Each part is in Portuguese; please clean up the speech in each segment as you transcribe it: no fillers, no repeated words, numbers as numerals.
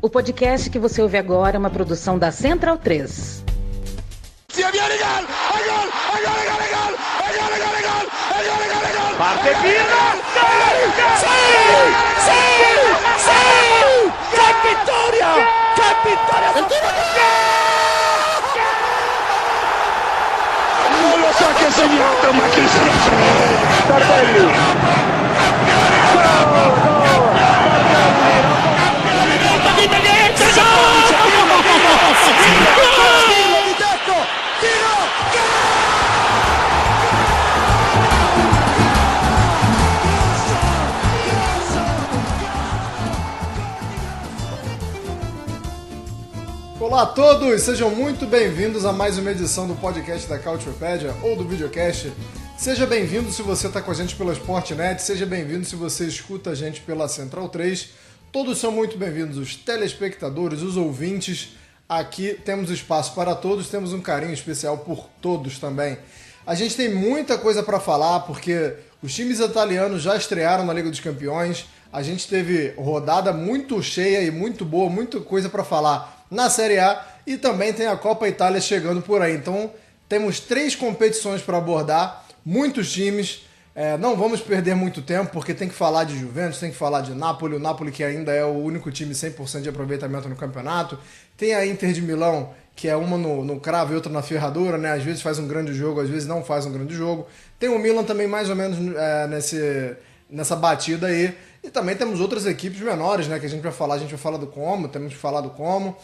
O podcast que você ouve agora é uma produção da Central 3. Parte Pirlo! ¡Qué vittoria! ¡Qué vittoria! Non lo so che ha segnato, ma chi se lo sa? Tardelli! Olá a todos, sejam muito bem-vindos a mais uma edição do podcast da Culturepedia ou do Videocast. Seja bem-vindo se você está com a gente pela Sportnet, seja bem-vindo se você escuta a gente pela Central 3. Todos são muito bem-vindos, os telespectadores, os ouvintes. Aqui temos espaço para todos, temos um carinho especial por todos também. A gente tem muita coisa para falar, porque os times italianos já estrearam na Liga dos Campeões. A gente teve rodada muito cheia e muito boa, muita coisa para falar na Série A, e também tem a Copa Itália chegando por aí. Então temos 3 competições para abordar, muitos times. Não vamos perder muito tempo, porque tem que falar de Juventus, tem que falar de Napoli, o Napoli que ainda é o único time 100% de aproveitamento no campeonato. Tem a Inter de Milão, que é uma no cravo e outra na ferradura, né? Às vezes faz um grande jogo, às vezes não faz um grande jogo. Tem o Milan também mais ou menos nessa batida aí. E também temos outras equipes menores, né, que a gente vai falar do Como, temos que falar do Como.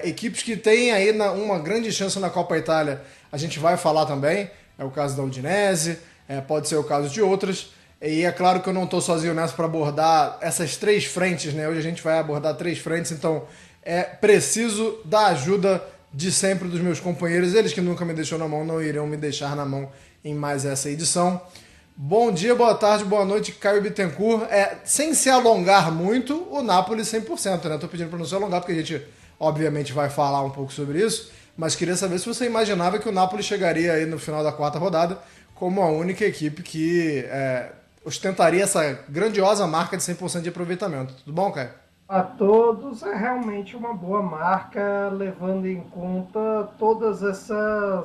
Equipes que têm aí uma grande chance na Copa Itália, a gente vai falar também. É o caso da Udinese, pode ser o caso de outras. E é claro que eu não estou sozinho nessa para abordar essas 3 frentes, né? Hoje a gente vai abordar 3 frentes, então é preciso da ajuda de sempre dos meus companheiros. Eles que nunca me deixou na mão não irão me deixar na mão em mais essa edição. Bom dia, boa tarde, boa noite, Caio Bittencourt. Sem se alongar muito, o Napoli 100%, né? Tô pedindo para não se alongar, porque a gente, obviamente, vai falar um pouco sobre isso, mas queria saber se você imaginava que o Napoli chegaria aí no final da 4ª rodada como a única equipe que ostentaria essa grandiosa marca de 100% de aproveitamento. Tudo bom, Caio? A todos, é realmente uma boa marca, levando em conta todas essa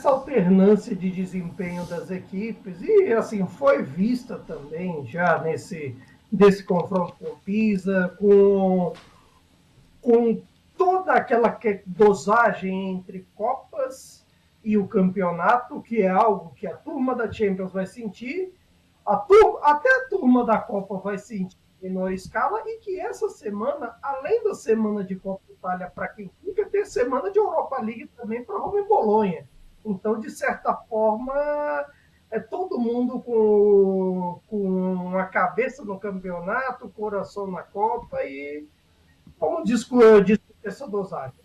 alternância de desempenho das equipes, e assim foi vista também já desse confronto com o Pisa, com toda aquela dosagem entre Copas e o campeonato, que é algo que a turma da Champions vai sentir, até a turma da Copa vai sentir em menor escala, e que essa semana, além da semana de Copa Itália para quem fica, tem a semana de Europa League também para Roma e Bolonha. Então, de certa forma, é todo mundo com a cabeça no campeonato, o coração na Copa, e como discutir essa dosagem.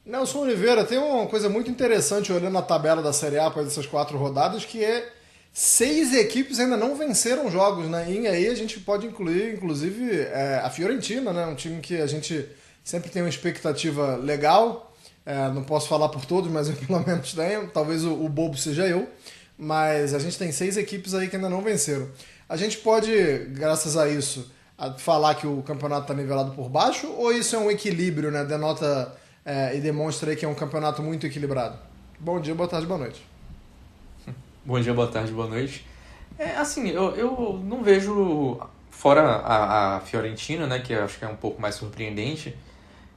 Nelson Oliveira, tem uma coisa muito interessante olhando a tabela da Série A após essas 4 rodadas, que 6 equipes ainda não venceram jogos, né? E aí a gente pode incluir, inclusive, a Fiorentina, né? Um time que a gente sempre tem uma expectativa legal. Não posso falar por todos, mas eu pelo menos tenho. Talvez o bobo seja eu. Mas a gente tem 6 equipes aí que ainda não venceram. A gente pode, graças a isso, falar que o campeonato está nivelado por baixo? Ou isso é um equilíbrio, né? Denota e demonstra aí que é um campeonato muito equilibrado? Bom dia, boa tarde, boa noite. Bom dia, boa tarde, boa noite. Assim, eu não vejo, fora a Fiorentina, né? Que eu acho que é um pouco mais surpreendente.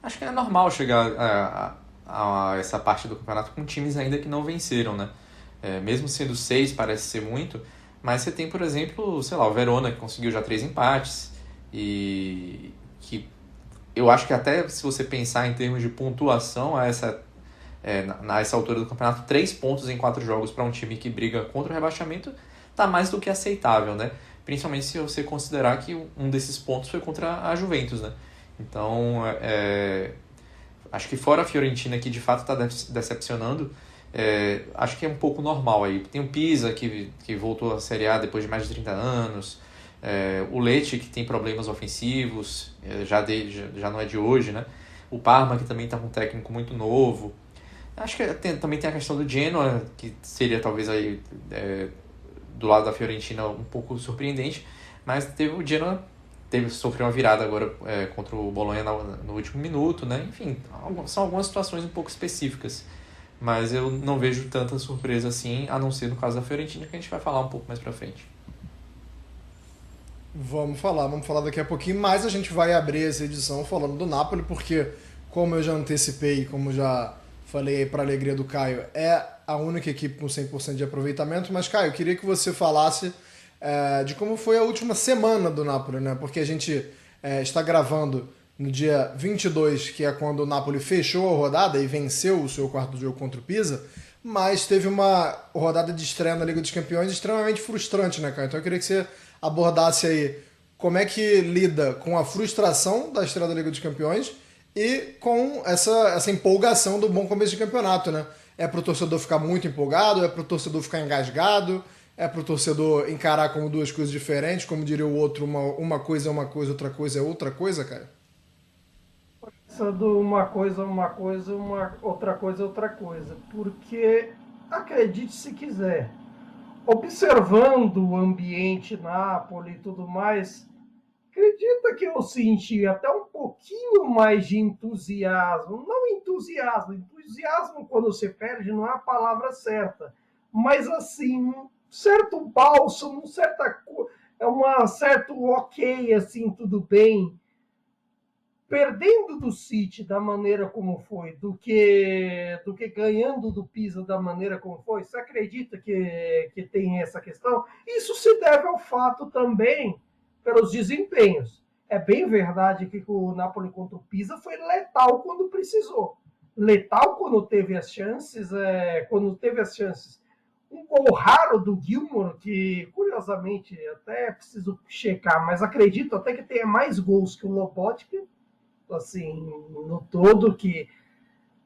Acho que é normal chegar a essa parte do campeonato com times ainda que não venceram, né? Mesmo sendo 6, parece ser muito, mas você tem, por exemplo, sei lá, o Verona, que conseguiu já 3 empates, e que eu acho que até se você pensar em termos de pontuação a essa altura do campeonato, 3 pontos em 4 jogos para um time que briga contra o rebaixamento tá mais do que aceitável, né? Principalmente se você considerar que um desses pontos foi contra a Juventus, né? Então, acho que fora a Fiorentina, que de fato está decepcionando, acho que é um pouco normal aí. Tem o Pisa, que voltou à Série A depois de mais de 30 anos. O Lecce, que tem problemas ofensivos, já não é de hoje, né? O Parma, que também está com um técnico muito novo. Acho que também tem a questão do Genoa, que seria talvez aí, do lado da Fiorentina um pouco surpreendente, mas teve o Genoa sofreu uma virada agora contra o Bolonha no último minuto, né? Enfim, são algumas situações um pouco específicas. Mas eu não vejo tanta surpresa assim, a não ser no caso da Fiorentina, que a gente vai falar um pouco mais pra frente. Vamos falar daqui a pouquinho, mas a gente vai abrir essa edição falando do Napoli, porque, como eu já antecipei, como já falei aí para alegria do Caio, é a única equipe com 100% de aproveitamento. Mas, Caio, eu queria que você falasse de como foi a última semana do Napoli, né? Porque a gente está gravando no dia 22, que é quando o Napoli fechou a rodada e venceu o seu quarto jogo contra o Pisa, mas teve uma rodada de estreia na Liga dos Campeões extremamente frustrante, né, Caio? Então eu queria que você abordasse aí como é que lida com a frustração da estreia da Liga dos Campeões e com essa empolgação do bom começo de campeonato, né? É pro torcedor ficar muito empolgado, é pro torcedor ficar engasgado, é pro torcedor encarar como duas coisas diferentes, como diria o outro, uma coisa é uma coisa, outra coisa é outra coisa, cara? Pensando uma coisa, outra coisa, outra coisa. Porque, acredite se quiser, observando o ambiente Napoli e tudo mais, acredita que eu senti até um pouquinho mais de entusiasmo. Não entusiasmo quando você perde não é a palavra certa, mas assim, um certo bálsamo, certo ok, assim, tudo bem. Perdendo do City da maneira como foi, do que ganhando do Pisa da maneira como foi, você acredita que tem essa questão? Isso se deve ao fato também pelos desempenhos. É bem verdade que o Napoli contra o Pisa foi letal quando precisou. Letal quando teve as chances, um gol raro do Gilmour, que curiosamente até preciso checar, mas acredito até que tenha mais gols que o Lobotka, assim, no todo, que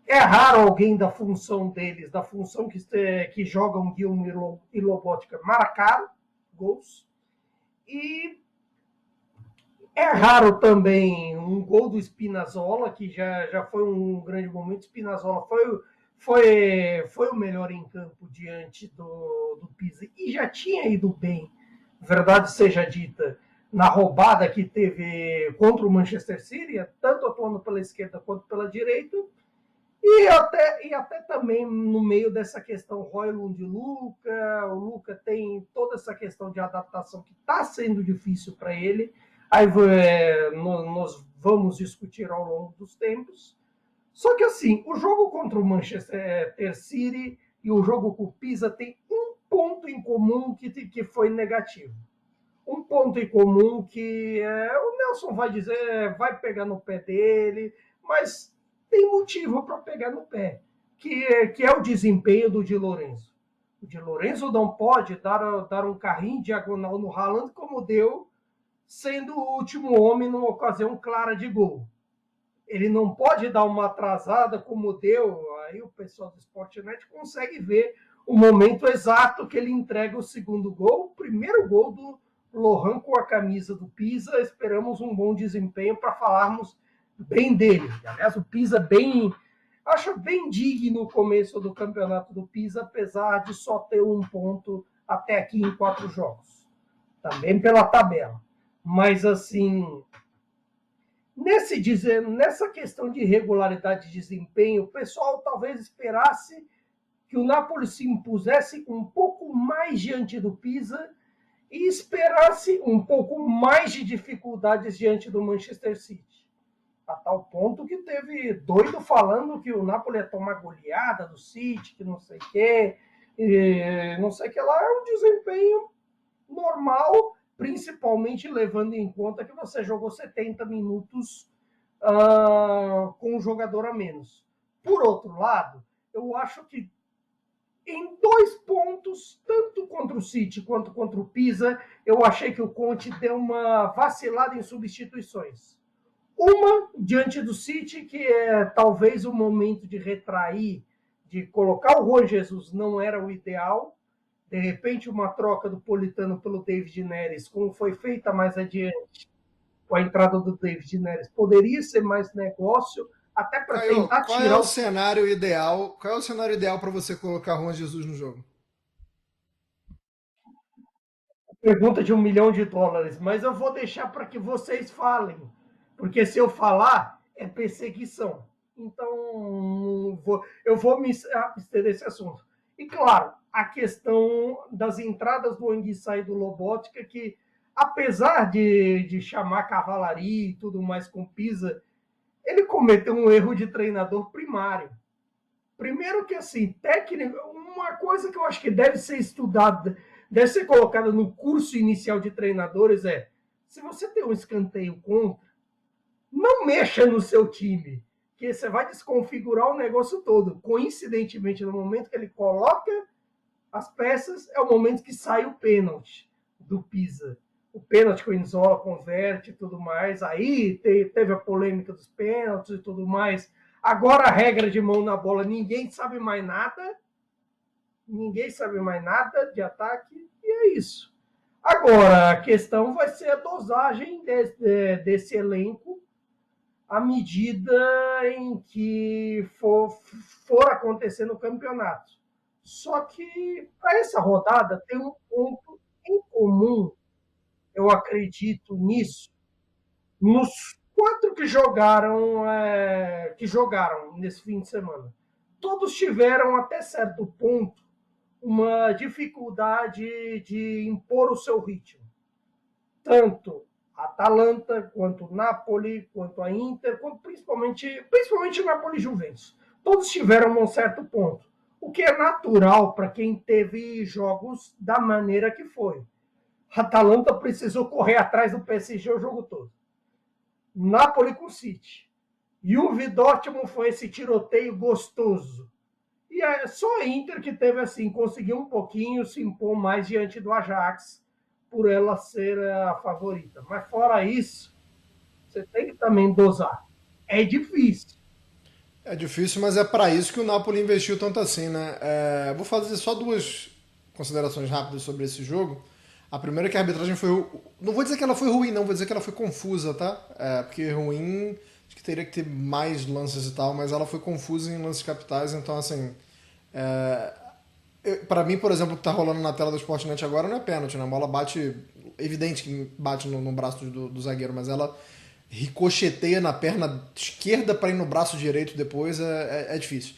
é raro alguém da função deles, da função que jogam Gilmour e Lobotka, marcar gols. E é raro também um gol do Spinazzola, que já foi um grande momento. Spinazzola foi o melhor em campo diante do Pisa e já tinha ido bem, verdade seja dita, na roubada que teve contra o Manchester City, tanto atuando pela esquerda quanto pela direita, e até também no meio dessa questão Højlund e Luca. O Luca tem toda essa questão de adaptação que está sendo difícil para ele. Aí nós vamos discutir ao longo dos tempos. Só que assim, o jogo contra o Manchester City e o jogo com o Pisa tem um ponto em comum que foi negativo. Um ponto em comum que o Nelson vai dizer, vai pegar no pé dele, mas tem motivo para pegar no pé, que é o desempenho do Di Lorenzo. O Di Lorenzo não pode dar um carrinho diagonal no Haaland como deu, sendo o último homem numa ocasião clara de gol. Ele não pode dar uma atrasada como deu, aí o pessoal do Sportnet consegue ver o momento exato que ele entrega o segundo gol, o primeiro gol do Lohan com a camisa do Pisa. Esperamos um bom desempenho para falarmos bem dele. Aliás, o Pisa acho bem digno o começo do campeonato do Pisa, apesar de só ter um ponto até aqui em 4 jogos. Também pela tabela. Mas, assim, nessa questão de regularidade de desempenho, o pessoal talvez esperasse que o Napoli se impusesse um pouco mais diante do Pisa e esperasse um pouco mais de dificuldades diante do Manchester City. A tal ponto que teve doido falando que o Napoli ia tomar goleada do City, que não sei o quê, não sei o que lá. É um desempenho normal, principalmente levando em conta que você jogou 70 minutos com um jogador a menos. Por outro lado, eu acho que em 2 pontos, tanto contra o City quanto contra o Pisa, eu achei que o Conte deu uma vacilada em substituições. Uma, diante do City, que é talvez o momento de retrair, de colocar o Juan Jesus não era o ideal. De repente, uma troca do Politano pelo David Neres, como foi feita mais adiante, com a entrada do David Neres, poderia ser mais negócio, até para tentar tirar. Qual é o cenário ideal? Qual é o cenário ideal para você colocar Juan Jesus no jogo? pergunta de $1 milhão, mas eu vou deixar para que vocês falem, porque se eu falar, é perseguição. Então, eu vou me abster desse assunto. E, claro, a questão das entradas do Anguissa e do Lobotka, que, apesar de chamar cavalaria e tudo mais com Pisa, ele cometeu um erro de treinador primário. Primeiro que, assim, técnico, uma coisa que eu acho que deve ser estudada, deve ser colocada no curso inicial de treinadores é, se você tem um escanteio contra, não mexa no seu time, que você vai desconfigurar o negócio todo. Coincidentemente, no momento que ele coloca as peças, é o momento que sai o pênalti do Pisa. O pênalti que o Inzola converte e tudo mais. Aí teve a polêmica dos pênaltis e tudo mais. Agora a regra de mão na bola, ninguém sabe mais nada. Ninguém sabe mais nada de ataque. E é isso. Agora, a questão vai ser a dosagem desse elenco à medida em que for acontecer no campeonato. Só que, para essa rodada, tem um ponto em comum, eu acredito nisso, nos 4 que jogaram nesse fim de semana. Todos tiveram, até certo ponto, uma dificuldade de impor o seu ritmo. Tanto a Atalanta, quanto o Napoli, quanto a Inter, quanto principalmente o Napoli e Juventus. Todos tiveram um certo ponto. O que é natural para quem teve jogos da maneira que foi. A Atalanta precisou correr atrás do PSG o jogo todo. Napoli com o City. Juve Dortmund foi esse tiroteio gostoso. E é só a Inter que teve assim, conseguiu um pouquinho se impor mais diante do Ajax, por ela ser a favorita. Mas fora isso, você tem que também dosar. É difícil. É difícil, mas é para isso que o Napoli investiu tanto assim, né? Vou fazer só 2 considerações rápidas sobre esse jogo. A primeira é que a arbitragem foi... Não vou dizer que ela foi ruim, não. Vou dizer que ela foi confusa, tá? Porque ruim... Acho que teria que ter mais lances e tal, mas ela foi confusa em lances capitais. Então, assim... Para mim, por exemplo, o que tá rolando na tela do Sportnet agora não é pênalti, né? A bola bate... Evidente que bate no braço do zagueiro, mas ela ricocheteia na perna esquerda para ir no braço direito depois. É difícil.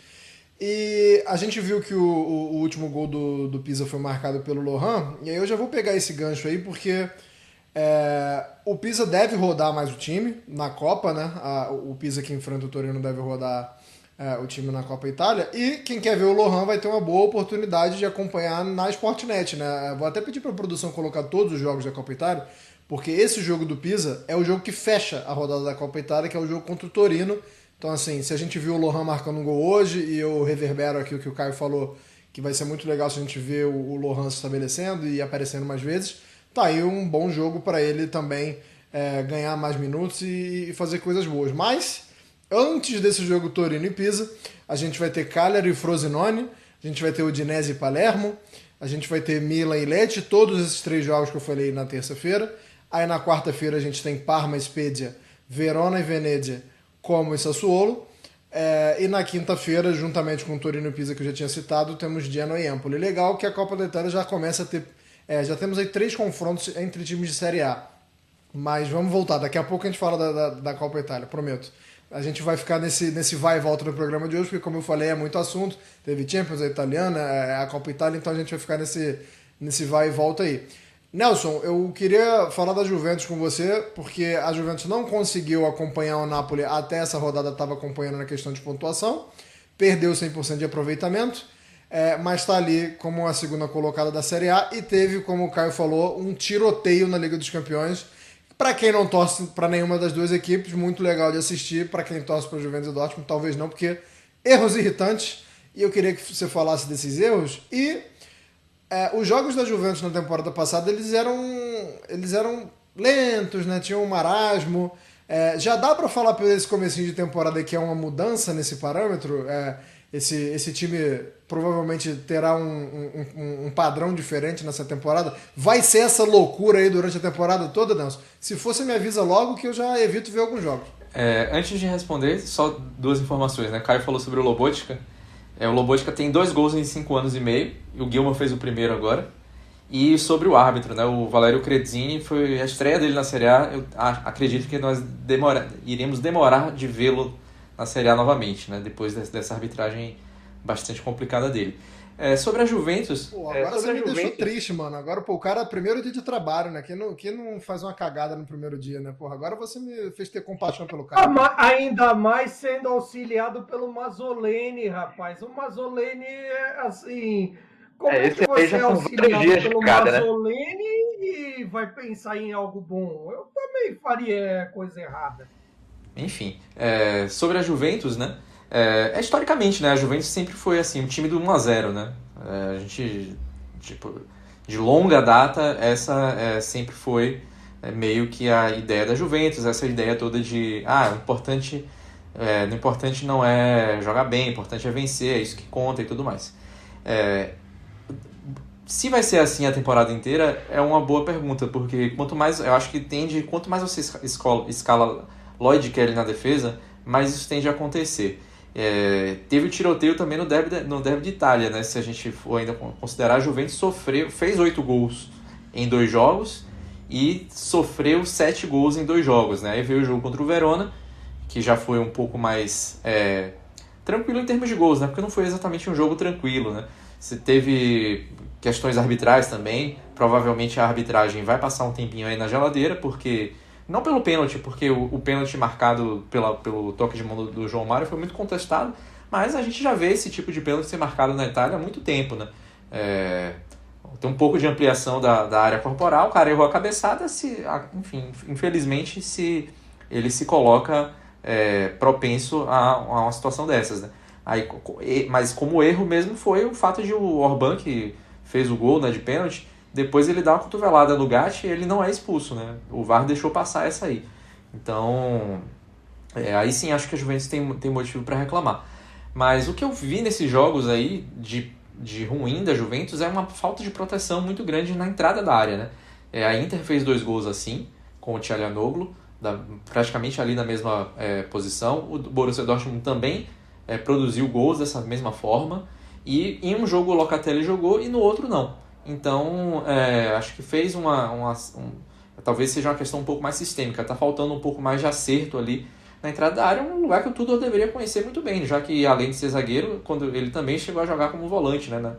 E a gente viu que o último gol do Pisa foi marcado pelo Lohan, e aí eu já vou pegar esse gancho aí, porque o Pisa deve rodar mais o time na Copa, né? O Pisa que enfrenta o Torino deve rodar o time na Copa Itália, e quem quer ver o Lohan vai ter uma boa oportunidade de acompanhar na Sportnet, né? Vou até pedir para a produção colocar todos os jogos da Copa Itália, porque esse jogo do Pisa é o jogo que fecha a rodada da Copa Itália, que é o jogo contra o Torino. Então, assim, se a gente viu o Lohan marcando um gol hoje, e eu reverbero aqui o que o Caio falou, que vai ser muito legal se a gente ver o Lohan se estabelecendo e aparecendo mais vezes, tá aí um bom jogo para ele também ganhar mais minutos e fazer coisas boas. Mas, antes desse jogo Torino e Pisa, a gente vai ter Cagliari e Frosinone, a gente vai ter Udinese e Palermo, a gente vai ter Milan e Lecce, todos esses 3 jogos que eu falei na terça-feira. Aí na quarta-feira a gente tem Parma e Spezia, Verona e Venezia, Como e Sassuolo. E na quinta-feira, juntamente com o Torino e Pisa, que eu já tinha citado, temos Genoa e Empoli. Legal que a Copa da Itália já começa a ter... já temos aí 3 confrontos entre times de Série A. Mas vamos voltar, daqui a pouco a gente fala da Copa Itália, prometo. A gente vai ficar nesse vai e volta no programa de hoje, porque como eu falei, é muito assunto. Teve Champions, a italiana, a Copa Itália, então a gente vai ficar nesse vai e volta aí. Nelson, eu queria falar da Juventus com você, porque a Juventus não conseguiu acompanhar o Napoli até essa rodada, estava acompanhando na questão de pontuação, perdeu 100% de aproveitamento, mas está ali como a segunda colocada da Série A e teve, como o Caio falou, um tiroteio na Liga dos Campeões. Para quem não torce para nenhuma das 2 equipes, muito legal de assistir. Para quem torce para Juventus e Dortmund, talvez não, porque erros irritantes, e eu queria que você falasse desses erros. E os jogos da Juventus na temporada passada, eles eram lentos, né? Tinham um marasmo. Já dá para falar por esse comecinho de temporada que é uma mudança nesse parâmetro? Esse time provavelmente terá um padrão diferente nessa temporada. Vai ser essa loucura aí durante a temporada toda, Nelson? Se fosse, me avisa logo que eu já evito ver alguns jogos. Antes de responder, só 2 informações, né? Caio falou sobre o Lobotka. O Lobotka tem 2 gols em 5 anos e meio, e o Guilherme fez o primeiro agora. E sobre o árbitro, né? O Valerio Crezzini, foi a estreia dele na Série A. Eu acredito que nós iremos demorar de vê-lo na Série A novamente, né? Depois dessa arbitragem bastante complicada dele. Sobre a Juventus... Pô, agora você me deixou triste, mano. Agora, pô, o cara, primeiro dia de trabalho, né? Quem não faz uma cagada no primeiro dia, né? Porra, agora você me fez ter compaixão pelo cara. Ainda mais sendo auxiliado pelo Mazzoleni, rapaz. O Mazzoleni é assim... Como é que você é auxiliado pelo Mazzoleni e vai pensar em algo bom? Eu também faria coisa errada. Enfim, sobre a Juventus, né? Historicamente, né? A Juventus sempre foi assim, um time do 1-0, né? A gente, tipo, de longa data, essa sempre foi meio que a ideia da Juventus, essa ideia toda de o importante não é jogar bem, o importante é vencer, é isso que conta e tudo mais. Se vai ser assim a temporada inteira, é uma boa pergunta, porque quanto mais você escala Lloyd Kelly na defesa, mais isso tende a acontecer. Teve o tiroteio também no derby de Itália, né? Se a gente for ainda considerar, a Juventus fez 8 gols em 2 jogos e sofreu 7 gols em 2 jogos, né? Aí veio o jogo contra o Verona, que já foi um pouco mais tranquilo em termos de gols, né? Porque não foi exatamente um jogo tranquilo, né? Você teve questões arbitrais também, provavelmente a arbitragem vai passar um tempinho aí na geladeira, porque... Não pelo pênalti, porque o pênalti marcado pelo toque de mão do João Mário foi muito contestado, mas a gente já vê esse tipo de pênalti ser marcado na Itália há muito tempo, né? Tem um pouco de ampliação da área corporal, o cara errou a cabeçada, infelizmente ele se coloca propenso a uma situação dessas, né? Mas como erro mesmo foi o fato de o Orban, que fez o gol, né, de pênalti, depois ele dá uma cotovelada no Gatti e ele não é expulso, né? O VAR deixou passar essa aí. Então, aí sim acho que a Juventus tem motivo para reclamar. Mas o que eu vi nesses jogos aí de ruim da Juventus é uma falta de proteção muito grande na entrada da área, né? A Inter fez 2 gols assim, com o Çalhanoğlu, praticamente ali na mesma posição. O Borussia Dortmund também produziu gols dessa mesma forma. E em um jogo o Locatelli jogou e no outro não. Então, acho que fez talvez seja uma questão um pouco mais sistêmica. Está faltando um pouco mais de acerto ali na entrada da área, um lugar que o Tudor deveria conhecer muito bem, já que além de ser zagueiro, quando ele também chegou a jogar como volante, né,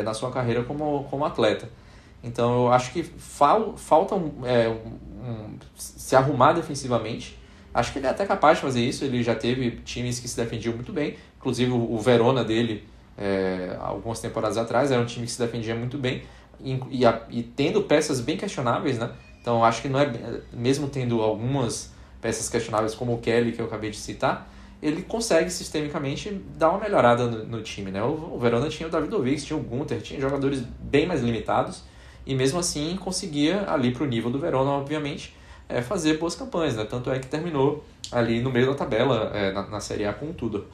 na sua carreira como atleta. Então, eu acho que falta se arrumar defensivamente. Acho que ele é até capaz de fazer isso. Ele já teve times que se defendiam muito bem, inclusive o Verona dele, algumas temporadas atrás, era um time que se defendia muito bem e tendo peças bem questionáveis, né? Então acho que não mesmo tendo algumas peças questionáveis como o Kelly, que eu acabei de citar, ele consegue sistemicamente dar uma melhorada no time, né? O Verona tinha o Davidovic, tinha o Gunter, tinha jogadores bem mais limitados e mesmo assim conseguia ali pro nível do Verona, obviamente, fazer boas campanhas, né? Tanto é que terminou ali no meio da tabela na Série A com tudo.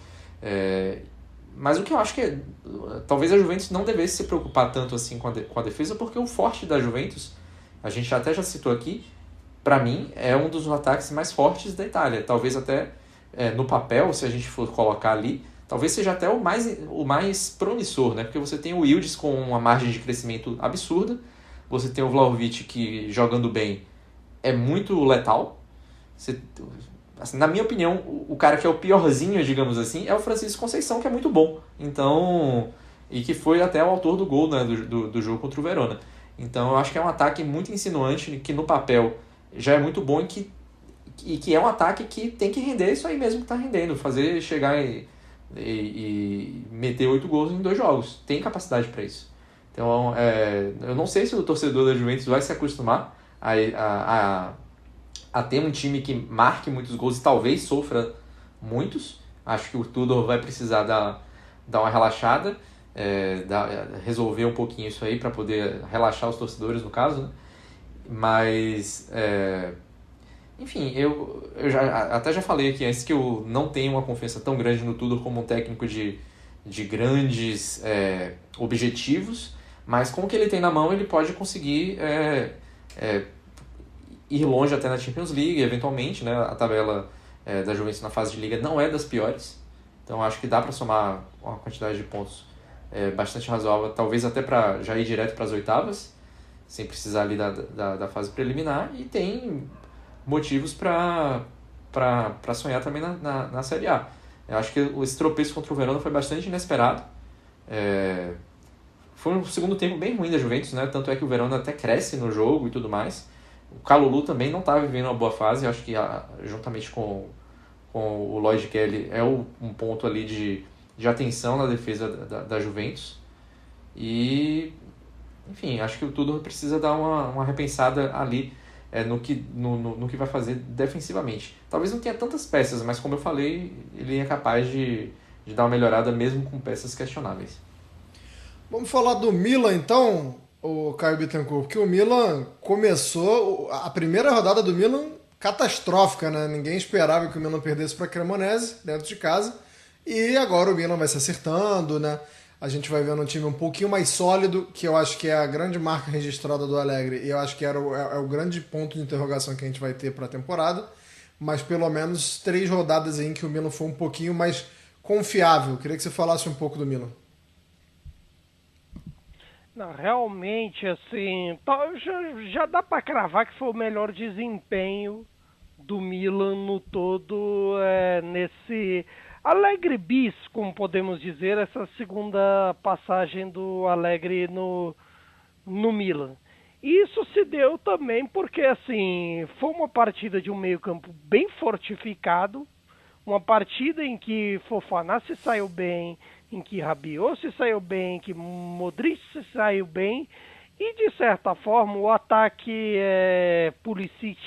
Mas o que eu acho que talvez a Juventus não devesse se preocupar tanto assim com a defesa, porque o forte da Juventus, a gente até já citou aqui, para mim é um dos ataques mais fortes da Itália. Talvez até no papel, se a gente for colocar ali, talvez seja até o mais promissor, né? Porque você tem o Yildiz com uma margem de crescimento absurda, você tem o Vlahovic que jogando bem é muito letal. Assim, na minha opinião, o cara que é o piorzinho, digamos assim, é o Francisco Conceição, que é muito bom. Então, e que foi até o autor do gol, né, do jogo contra o Verona. Então, eu acho que é um ataque muito insinuante, que no papel já é muito bom e que é um ataque que tem que render isso aí mesmo que está rendendo. Fazer chegar e meter 8 gols em 2 jogos. Tem capacidade para isso. Então, eu não sei se o torcedor da Juventus vai se acostumar a ter um time que marque muitos gols e talvez sofra muitos. Acho que o Tudor vai precisar dar uma relaxada, resolver um pouquinho isso aí para poder relaxar os torcedores, no caso, né? Mas, enfim, eu já falei aqui antes que eu não tenho uma confiança tão grande no Tudor como um técnico de grandes objetivos, mas com o que ele tem na mão ele pode conseguir ir longe até na Champions League, eventualmente, né? A tabela da Juventus na fase de Liga não é das piores, então acho que dá para somar uma quantidade de pontos bastante razoável, talvez até para já ir direto para as oitavas. sem precisar ali da fase preliminar, e tem motivos para sonhar também na Série A. Eu acho que esse tropeço contra o Verona foi bastante inesperado. Foi um segundo tempo bem ruim da Juventus, né? Tanto é que o Verona até cresce no jogo e tudo mais. O Kalulu também não estava vivendo uma boa fase. Eu acho que juntamente com o Lloyd Kelly é um ponto ali de atenção na defesa da Juventus. E, enfim, acho que o Tudor precisa dar uma repensada ali no que vai fazer defensivamente. Talvez não tenha tantas peças, mas como eu falei, ele é capaz de dar uma melhorada mesmo com peças questionáveis. Vamos falar do Milan então, o Caio Bittencourt, porque o Milan começou a primeira rodada do Milan catastrófica, né? Ninguém esperava que o Milan perdesse para a Cremonese dentro de casa, e agora o Milan vai se acertando, né? A gente vai vendo um time um pouquinho mais sólido, que eu acho que é a grande marca registrada do Allegri, e eu acho que é o grande ponto de interrogação que a gente vai ter para a temporada, mas pelo menos 3 rodadas aí em que o Milan foi um pouquinho mais confiável. Queria que você falasse um pouco do Milan. Não, realmente, assim, já dá para cravar que foi o melhor desempenho do Milan no todo, nesse Allegri bis, como podemos dizer, essa segunda passagem do Allegri no Milan. E isso se deu também porque, assim, foi uma partida de um meio-campo bem fortificado, uma partida em que Fofana se saiu bem, em que Rabiot se saiu bem, em que Modric se saiu bem, e de certa forma o ataque Pulisic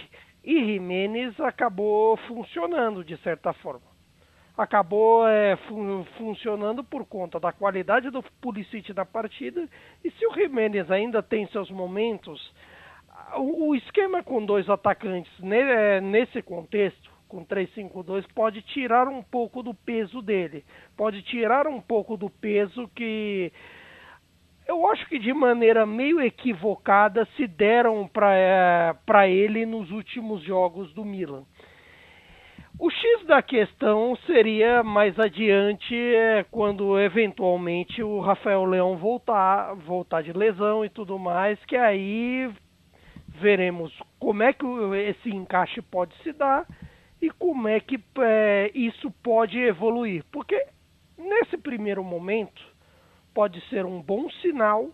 e Giménez acabou funcionando de certa forma. Acabou funcionando por conta da qualidade do Pulisic na partida, e se o Giménez ainda tem seus momentos, o esquema com 2 atacantes nesse contexto, com 3-5-2, pode tirar um pouco do peso dele. Pode tirar um pouco do peso que eu acho que de maneira meio equivocada se deram para ele nos últimos jogos do Milan. O X da questão seria mais adiante, quando eventualmente o Rafael Leão voltar de lesão e tudo mais, que aí veremos como é que esse encaixe pode se dar e como é que isso pode evoluir. Porque nesse primeiro momento pode ser um bom sinal,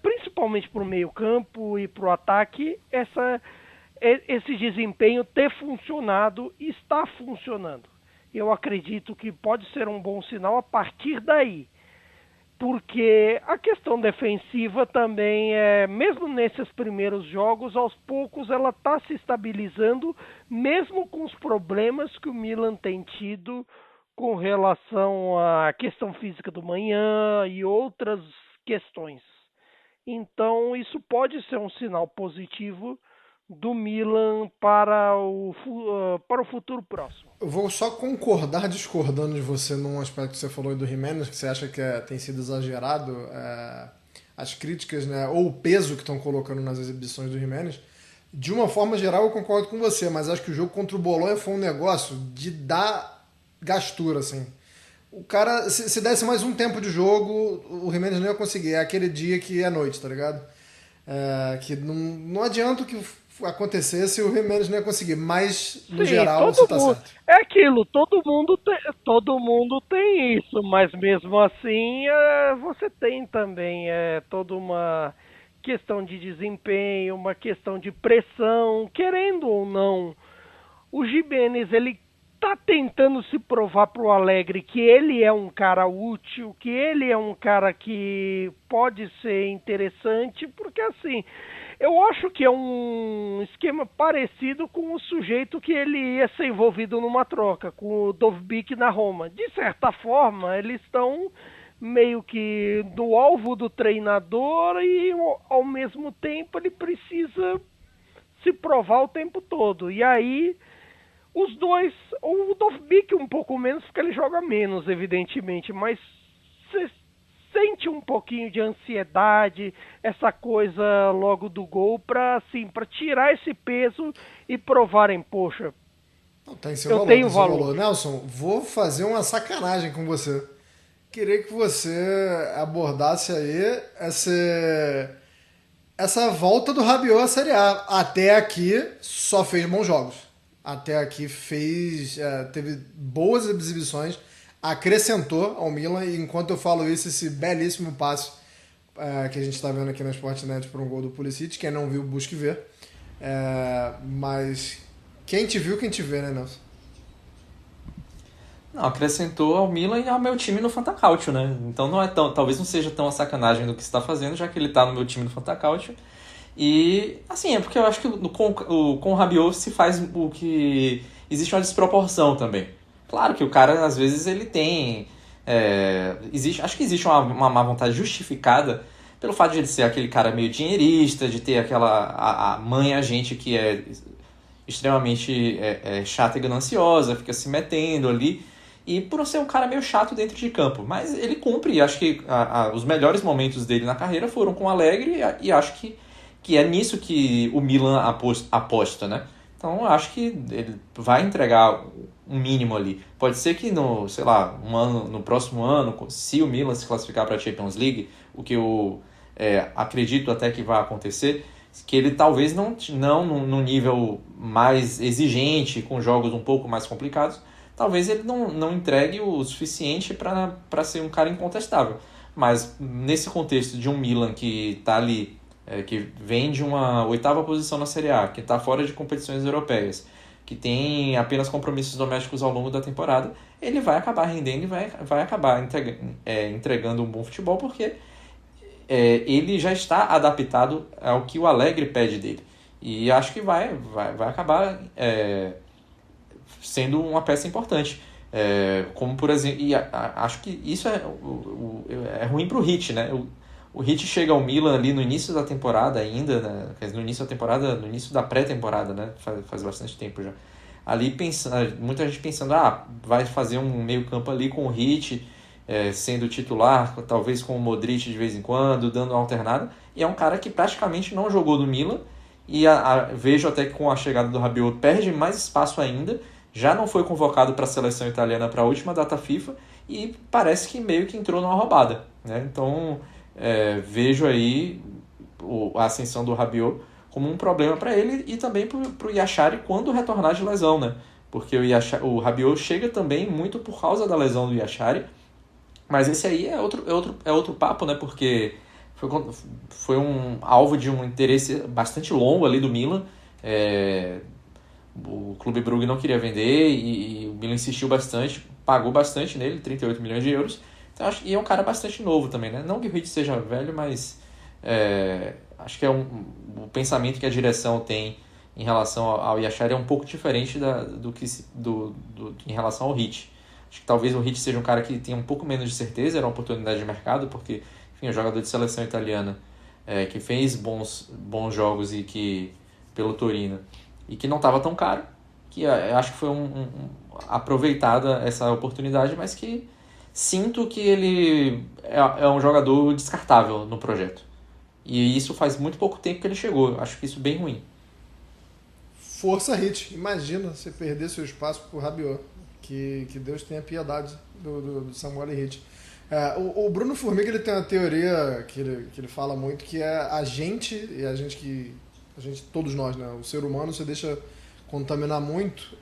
principalmente para o meio-campo e para o ataque, esse desempenho ter funcionado e está funcionando. Eu acredito que pode ser um bom sinal a partir daí. Porque a questão defensiva também, mesmo nesses primeiros jogos, aos poucos ela está se estabilizando, mesmo com os problemas que o Milan tem tido com relação à questão física do manhã e outras questões. Então isso pode ser um sinal positivo do Milan para o futuro próximo. Eu vou só concordar discordando de você num aspecto que você falou do Giménez, que você acha que tem sido exagerado as críticas, né, ou o peso que estão colocando nas exibições do Giménez. De uma forma geral eu concordo com você, mas acho que o jogo contra o Bolonha foi um negócio de dar gastura, assim. O cara, se desse mais um tempo de jogo, o Giménez não ia conseguir. É aquele dia que é noite, tá ligado? Que não adianta o que acontecesse, o Giménez não ia conseguir, mas no geral você tá certo. É aquilo, todo mundo tem isso, mas mesmo assim você tem também toda uma questão de desempenho, uma questão de pressão, querendo ou não. O Giménez, ele tá tentando se provar pro Allegri que ele é um cara útil, que ele é um cara que pode ser interessante, porque assim, eu acho que é um esquema parecido com o sujeito que ele ia ser envolvido numa troca, com o Dovbyk na Roma. De certa forma, eles estão meio que no alvo do treinador e ao mesmo tempo ele precisa se provar o tempo todo. E aí os dois, o Dovbyk um pouco menos porque ele joga menos, evidentemente, mas você sente um pouquinho de ansiedade, essa coisa logo do gol, para tirar esse peso e provarem, poxa, tem seu valor, tenho valor. Nelson, vou fazer uma sacanagem com você. Queria que você abordasse aí essa volta do Rabiot à Série A. Até aqui só fez bons jogos. Até aqui teve boas exibições, acrescentou ao Milan, e enquanto eu falo isso, esse belíssimo passe que a gente está vendo aqui na Sportnet para um gol do Pulisic, quem não viu, busque ver. Mas quem te viu, quem te vê, né, Nelson? Não, acrescentou ao Milan e ao meu time no Fantacalcio, né? Então não é talvez não seja tão a sacanagem do que está fazendo, já que ele está no meu time no Fantacalcio. E, assim, é porque eu acho que com o Rabiot se faz o que... Existe uma desproporção também. Claro que o cara, às vezes, ele tem... acho que existe uma má vontade justificada pelo fato de ele ser aquele cara meio dinheirista, de ter a mãe agente que é extremamente chata e gananciosa, fica se metendo ali, e por ser um cara meio chato dentro de campo. Mas ele cumpre, e acho que os melhores momentos dele na carreira foram com o Allegri, e acho que é nisso que o Milan aposta, né? Então, acho que ele vai entregar um mínimo ali. Pode ser que no próximo ano, se o Milan se classificar para a Champions League, o que eu acredito até que vai acontecer, que ele talvez não num nível mais exigente, com jogos um pouco mais complicados, talvez ele não entregue o suficiente para ser um cara incontestável. Mas nesse contexto de um Milan que está ali, que vem de uma 8ª posição na Série A, que está fora de competições europeias, que tem apenas compromissos domésticos ao longo da temporada, ele vai acabar rendendo e vai acabar entregando um bom futebol, porque ele já está adaptado ao que o Allegri pede dele. E acho que vai acabar sendo uma peça importante. Como, por exemplo, e acho que isso é ruim para o Hit, né? O Hit chega ao Milan ali no início da temporada ainda, né? No início da pré-temporada, né? Faz bastante tempo já. Ali muita gente pensando, vai fazer um meio campo ali com o Hit, sendo titular, talvez com o Modric de vez em quando, dando uma alternada. E é um cara que praticamente não jogou no Milan, e vejo até que com a chegada do Rabiot perde mais espaço ainda, já não foi convocado para a seleção italiana para a última data FIFA, e parece que meio que entrou numa roubada, né? Então... vejo aí a ascensão do Rabiot como um problema para ele e também para o Yashari quando retornar de lesão, né? Porque o Rabiot chega também muito por causa da lesão do Yashari, mas esse aí é outro papo, né? Porque foi um alvo de um interesse bastante longo ali do Milan. O Clube Brugge não queria vender e o Milan insistiu bastante, pagou bastante nele, 38 milhões de euros. E é um cara bastante novo também, né? Não que o Hit seja velho, mas acho que o pensamento que a direção tem em relação ao Yashari é um pouco diferente em relação ao Hit. Acho que talvez o Hit seja um cara que tenha um pouco menos de certeza, era uma oportunidade de mercado, porque, enfim, é um jogador de seleção italiana que fez bons jogos pelo Torino, e que não estava tão caro, que acho que foi aproveitada essa oportunidade, mas que sinto que ele é um jogador descartável no projeto. E isso faz muito pouco tempo que ele chegou. Acho que isso é bem ruim. Força, Hit. Imagina você perder seu espaço pro Rabiot. Que Deus tenha piedade do Samuel Hit. O Bruno Formiga, ele tem uma teoria que ele fala muito, que é todos nós, né? O ser humano se deixa contaminar muito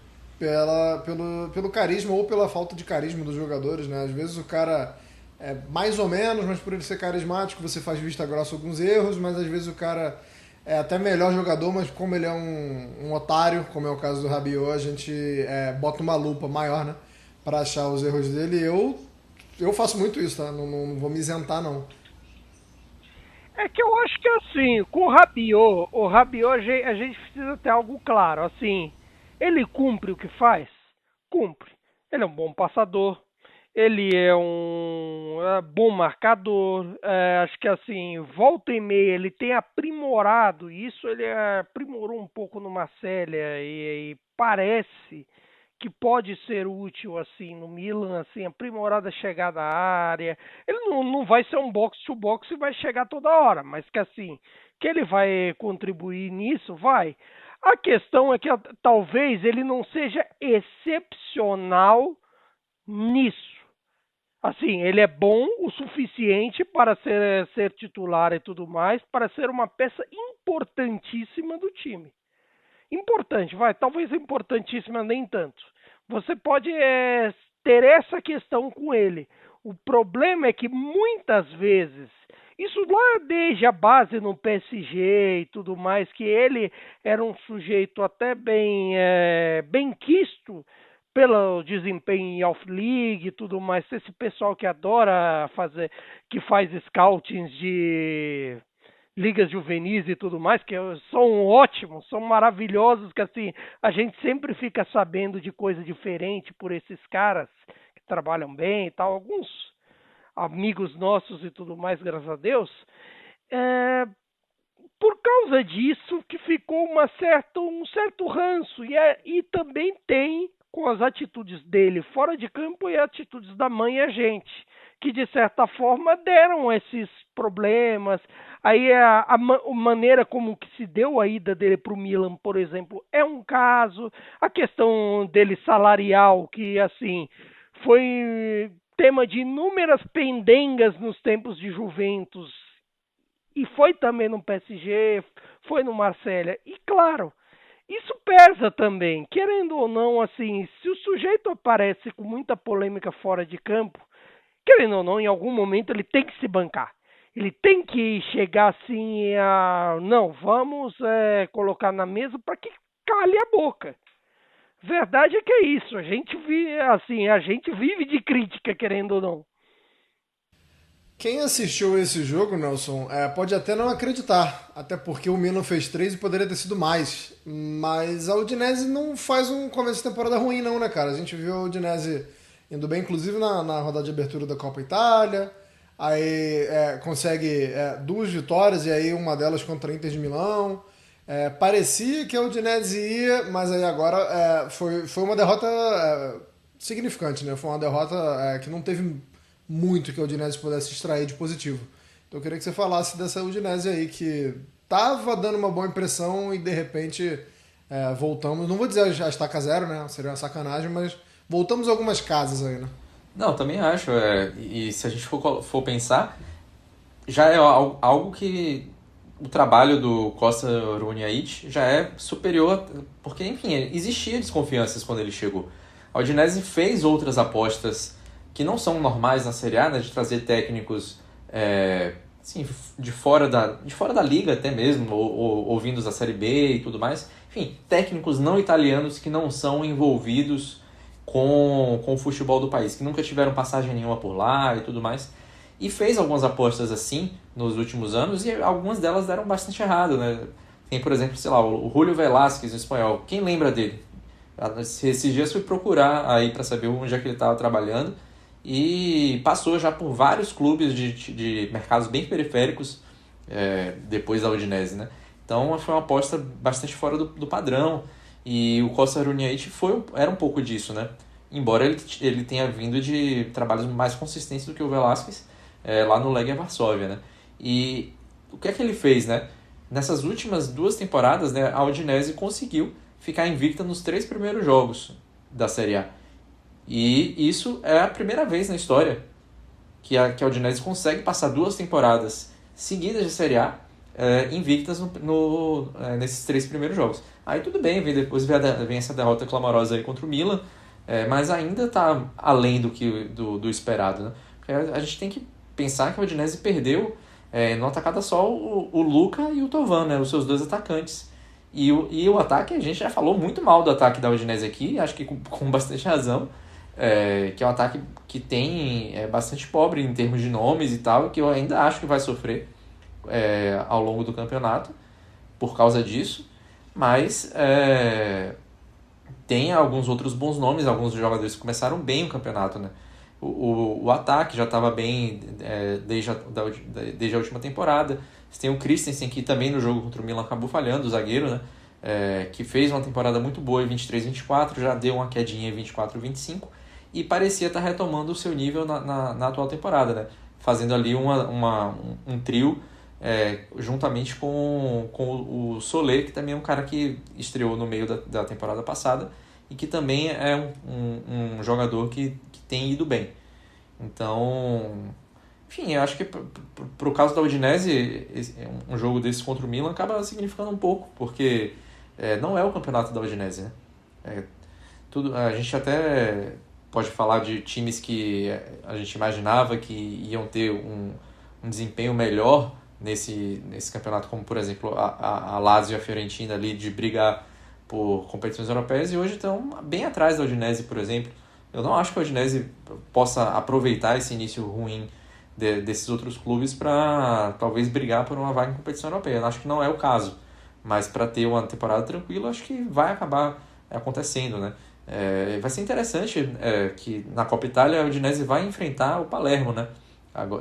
pelo carisma ou pela falta de carisma dos jogadores, né? Às vezes o cara é mais ou menos, mas por ele ser carismático você faz vista grossa alguns erros, mas às vezes o cara é até melhor jogador, mas como ele é um otário, como é o caso do Rabiot, a gente bota uma lupa maior, né, para achar os erros dele. Eu faço muito isso, tá? Não vou me isentar, não. É que eu acho que assim, com o Rabiot a gente precisa ter algo claro, assim. Ele cumpre o que faz? Cumpre. Ele é um bom passador, ele é um bom marcador, acho que assim, volta e meia ele tem aprimorado isso, ele aprimorou um pouco no Marselha e parece que pode ser útil assim no Milan, assim, aprimorada a chegada à área. Ele não vai ser um box-to-box e vai chegar toda hora, mas que assim, que ele vai contribuir nisso, vai. A questão é que talvez ele não seja excepcional nisso. Assim, ele é bom o suficiente para ser titular e tudo mais, para ser uma peça importantíssima do time. Importante, talvez importantíssima nem tanto. Você pode ter essa questão com ele. O problema é que muitas vezes, isso lá desde a base no PSG e tudo mais, que ele era um sujeito até bem quisto pelo desempenho em off-league e tudo mais, esse pessoal que adora que faz scoutings de ligas juvenis e tudo mais, que são ótimos, são maravilhosos, que assim, a gente sempre fica sabendo de coisa diferente por esses caras que trabalham bem e tal, alguns amigos nossos e tudo mais, graças a Deus, por causa disso que ficou um certo ranço, e também tem com as atitudes dele fora de campo e atitudes da mãe e a gente, que de certa forma deram esses problemas. Aí a maneira como que se deu a ida dele para o Milan, por exemplo, é um caso. A questão dele salarial, que assim foi tema de inúmeras pendengas nos tempos de Juventus, e foi também no PSG, foi no Marselha, e claro, isso pesa também, querendo ou não, assim, se o sujeito aparece com muita polêmica fora de campo, querendo ou não, em algum momento ele tem que se bancar. Ele tem que chegar assim não, vamos colocar na mesa para que cale a boca. Verdade é que é isso, a gente vive de crítica, querendo ou não. Quem assistiu esse jogo, Nelson, pode até não acreditar, até porque o Milan fez 3 e poderia ter sido mais. Mas a Udinese não faz um começo de temporada ruim não, né, cara? A gente viu a Udinese indo bem, inclusive na rodada de abertura da Copa Itália, aí consegue 2 vitórias, e aí uma delas contra a Inter de Milão. Parecia que a Udinese ia, mas aí agora foi uma derrota significante, né? Foi uma derrota que não teve muito que a Udinese pudesse extrair de positivo. Então eu queria que você falasse dessa Udinese aí, que tava dando uma boa impressão e de repente voltamos, não vou dizer a estaca zero, né? Seria uma sacanagem, mas voltamos algumas casas aí, né? Não, também acho. E se a gente for pensar, já é algo que o trabalho do Costa Runjaic já é superior, porque, enfim, existia desconfianças quando ele chegou. A Udinese fez outras apostas que não são normais na Série A, né, de trazer técnicos assim, de fora da liga até mesmo, ou vindos da Série B e tudo mais. Enfim, técnicos não italianos que não são envolvidos com o futebol do país, que nunca tiveram passagem nenhuma por lá e tudo mais. E fez algumas apostas assim nos últimos anos, e algumas delas deram bastante errado, né? Tem, por exemplo, sei lá, o Julio Velázquez, no espanhol. Quem lembra dele? Esses dias fui procurar aí para saber onde é que ele estava trabalhando, e passou já por vários clubes de mercados bem periféricos depois da Udinese, né? Então foi uma aposta bastante fora do padrão, e o Costa Runjaic era um pouco disso, né? Embora ele tenha vindo de trabalhos mais consistentes do que o Velázquez lá no Legia Varsóvia, né? E o que é que ele fez, né? Nessas últimas 2 temporadas, né, a Udinese conseguiu ficar invicta nos 3 primeiros jogos da Série A. E isso é a primeira vez na história que a Udinese consegue passar 2 temporadas seguidas de Série A invictas nesses 3 primeiros jogos. Aí tudo bem, depois vem essa derrota clamorosa aí contra o Milan, mas ainda está além do esperado, né? Porque a gente tem que pensar que a Udinese perdeu numa tacada só o Luca e o Tovan, né, os seus 2 atacantes. E o ataque, a gente já falou muito mal do ataque da Udinese aqui, acho que com bastante razão, que é um ataque que tem bastante pobre em termos de nomes e tal, que eu ainda acho que vai sofrer ao longo do campeonato por causa disso, mas tem alguns outros bons nomes, alguns jogadores que começaram bem o campeonato, né? O ataque já estava bem desde a última temporada. Você tem o Christensen, que também no jogo contra o Milan acabou falhando, o zagueiro, né? Que fez uma temporada muito boa em 23-24, já deu uma quedinha em 24-25 e parecia estar retomando o seu nível na atual temporada, né? Fazendo ali um trio juntamente com o Solé, que também é um cara que estreou no meio da temporada passada e que também é um jogador que tem ido bem. Então, enfim, eu acho que pro caso da Udinese, um jogo desse contra o Milan acaba significando um pouco, porque não é o campeonato da Udinese, né? A gente até pode falar de times que a gente imaginava que iam ter um desempenho melhor nesse campeonato, como por exemplo a Lazio e a Fiorentina ali, de brigar por competições europeias, e hoje estão bem atrás da Udinese, por exemplo. Eu não acho que a Udinese possa aproveitar esse início ruim desses outros clubes para talvez brigar por uma vaga em competição europeia. Eu acho que não é o caso, mas para ter uma temporada tranquila, acho que vai acabar acontecendo, né? Vai ser interessante que na Copa Itália a Udinese vai enfrentar o Palermo, né?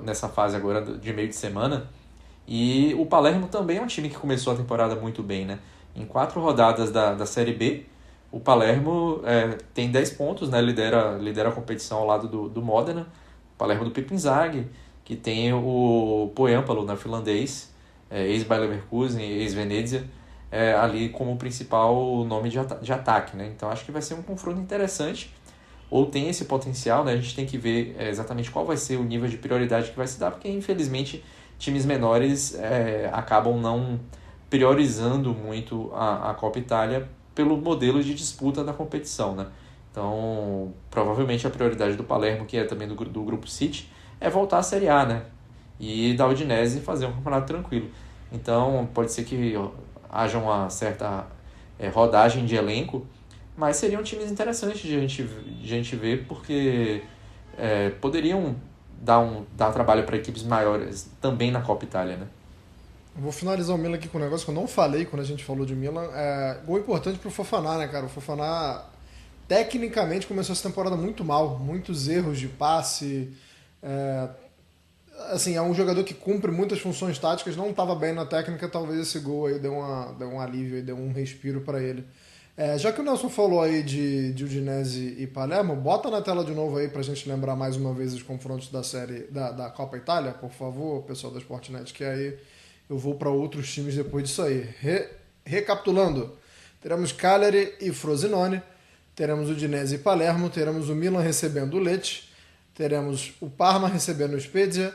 Nessa fase agora de meio de semana. E o Palermo também é um time que começou a temporada muito bem, né? Em 4 rodadas da Série B, o Palermo tem 10 pontos, né? Lidera a competição ao lado do Modena. O Palermo do Pippo Inzaghi, que tem o Pohjanpalo, né? Finlandês, ex-Bayer Leverkusen, ex-Venezia, ali como principal nome de ataque, né? Então acho que vai ser um confronto interessante, ou tem esse potencial, né? A gente tem que ver exatamente qual vai ser o nível de prioridade que vai se dar, porque infelizmente times menores acabam não priorizando muito a Copa Itália pelo modelo de disputa da competição, né? Então, provavelmente a prioridade do Palermo, que é também do Grupo City, é voltar à Série A, né? E da Udinese fazer um campeonato tranquilo. Então, pode ser que haja uma certa rodagem de elenco, mas seriam times interessantes de a gente ver, porque poderiam dar trabalho para equipes maiores também na Copa Itália, né? Vou finalizar o Milan aqui com um negócio que eu não falei quando a gente falou de Milan. Gol importante pro Fofana, né, cara? O Fofana, tecnicamente, começou essa temporada muito mal. Muitos erros de passe. Assim, é um jogador que cumpre muitas funções táticas, não estava bem na técnica, talvez esse gol aí deu um alívio, deu um respiro para ele. Já que o Nelson falou aí de Udinese e Palermo, bota na tela de novo aí pra gente lembrar mais uma vez os confrontos da série da Copa Itália, por favor, pessoal da Sportnet, que aí eu vou para outros times depois disso aí. Recapitulando, teremos Cagliari e Frosinone, teremos Udinese e Palermo, teremos o Milan recebendo o Lecce, teremos o Parma recebendo o Spezia,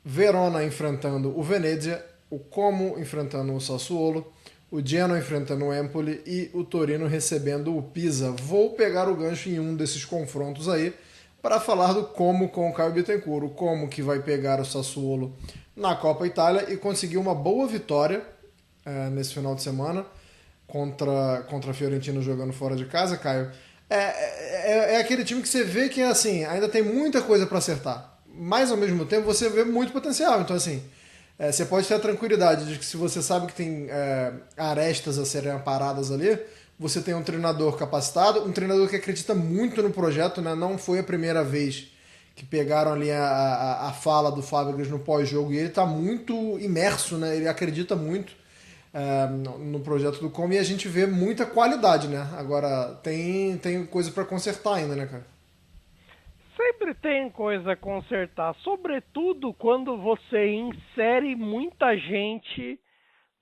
Verona enfrentando o Venezia, o Como enfrentando o Sassuolo, o Genoa enfrentando o Empoli e o Torino recebendo o Pisa. Vou pegar o gancho em um desses confrontos aí para falar do Como com o Caio Bittencourt. O Como que vai pegar o Sassuolo na Copa Itália e conseguir uma boa vitória nesse final de semana contra a Fiorentina jogando fora de casa, Caio. É aquele time que você vê que assim, ainda tem muita coisa para acertar, mas ao mesmo tempo você vê muito potencial. Então assim, você pode ter a tranquilidade de que se você sabe que tem arestas a serem aparadas ali, você tem um treinador capacitado, um treinador que acredita muito no projeto, né? Não foi a primeira vez que pegaram ali a fala do Fábricas no pós-jogo, e ele está muito imerso, né? Ele acredita muito no projeto do Como, e a gente vê muita qualidade, né? Agora, tem coisa para consertar ainda, né, cara? Sempre tem coisa a consertar, sobretudo quando você insere muita gente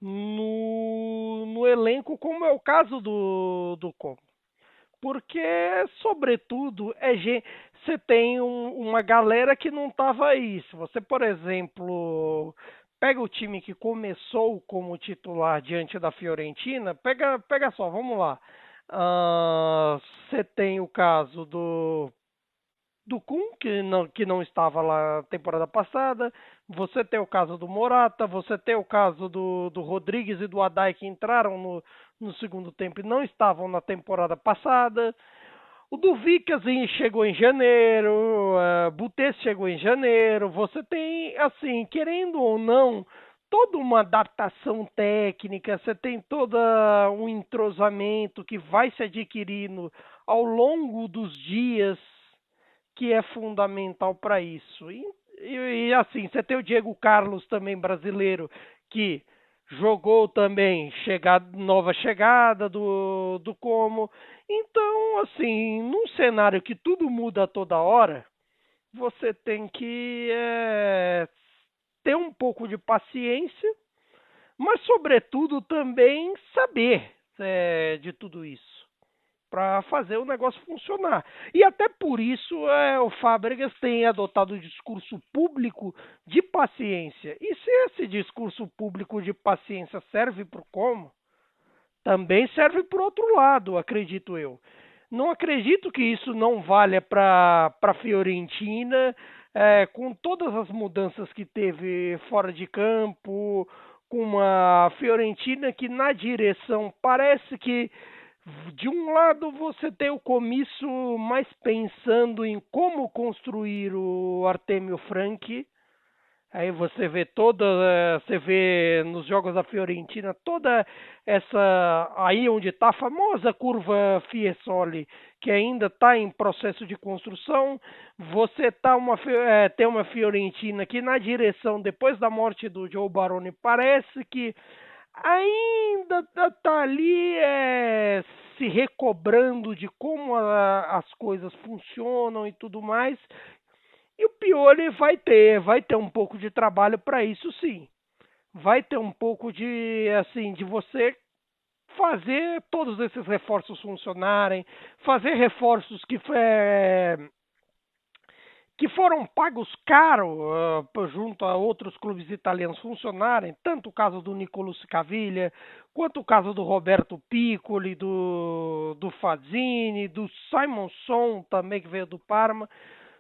no elenco, como é o caso do Como. Porque, sobretudo, você tem uma galera que não estava aí. Se você, por exemplo, pega o time que começou como titular diante da Fiorentina, pega só, vamos lá. Você tem o caso do Kun, que não estava lá na temporada passada. Você tem o caso do Morata, você tem o caso do Rodrigues e do Adai, que entraram no segundo tempo e não estavam na temporada passada. O do Vicas chegou em janeiro, Butes chegou em janeiro. Você tem, assim, querendo ou não, toda uma adaptação técnica, você tem todo um entrosamento que vai se adquirindo ao longo dos dias, que é fundamental para isso. E assim, você tem o Diego Carlos também, brasileiro, que jogou também nova chegada do Como. Então, assim, num cenário que tudo muda a toda hora, você tem que ter um pouco de paciência, mas, sobretudo, também saber de tudo isso. para fazer o negócio funcionar. E até por isso o Fábregas tem adotado o discurso público de paciência. E se esse discurso público de paciência serve para o Como, também serve para o outro lado, acredito eu. Não acredito que isso não valha para a Fiorentina, com todas as mudanças que teve fora de campo, com uma Fiorentina que na direção parece que de um lado você tem o Commisso mais pensando em como construir o Artemio Franchi. Aí você vê nos jogos da Fiorentina toda essa, aí onde está a famosa curva Fiesoli, que ainda está em processo de construção. Você tem uma Fiorentina que na direção, depois da morte do Joe Baroni, parece que ainda está ali se recobrando de como as coisas funcionam e tudo mais. E o Pioli vai ter um pouco de trabalho para isso, sim. Vai ter um pouco de você fazer todos esses reforços funcionarem, fazer reforços que foram pagos caro junto a outros clubes italianos funcionarem, tanto o caso do Nicolo Caviglia, quanto o caso do Roberto Piccoli, do Fazzini, do Simon Son também, que veio do Parma.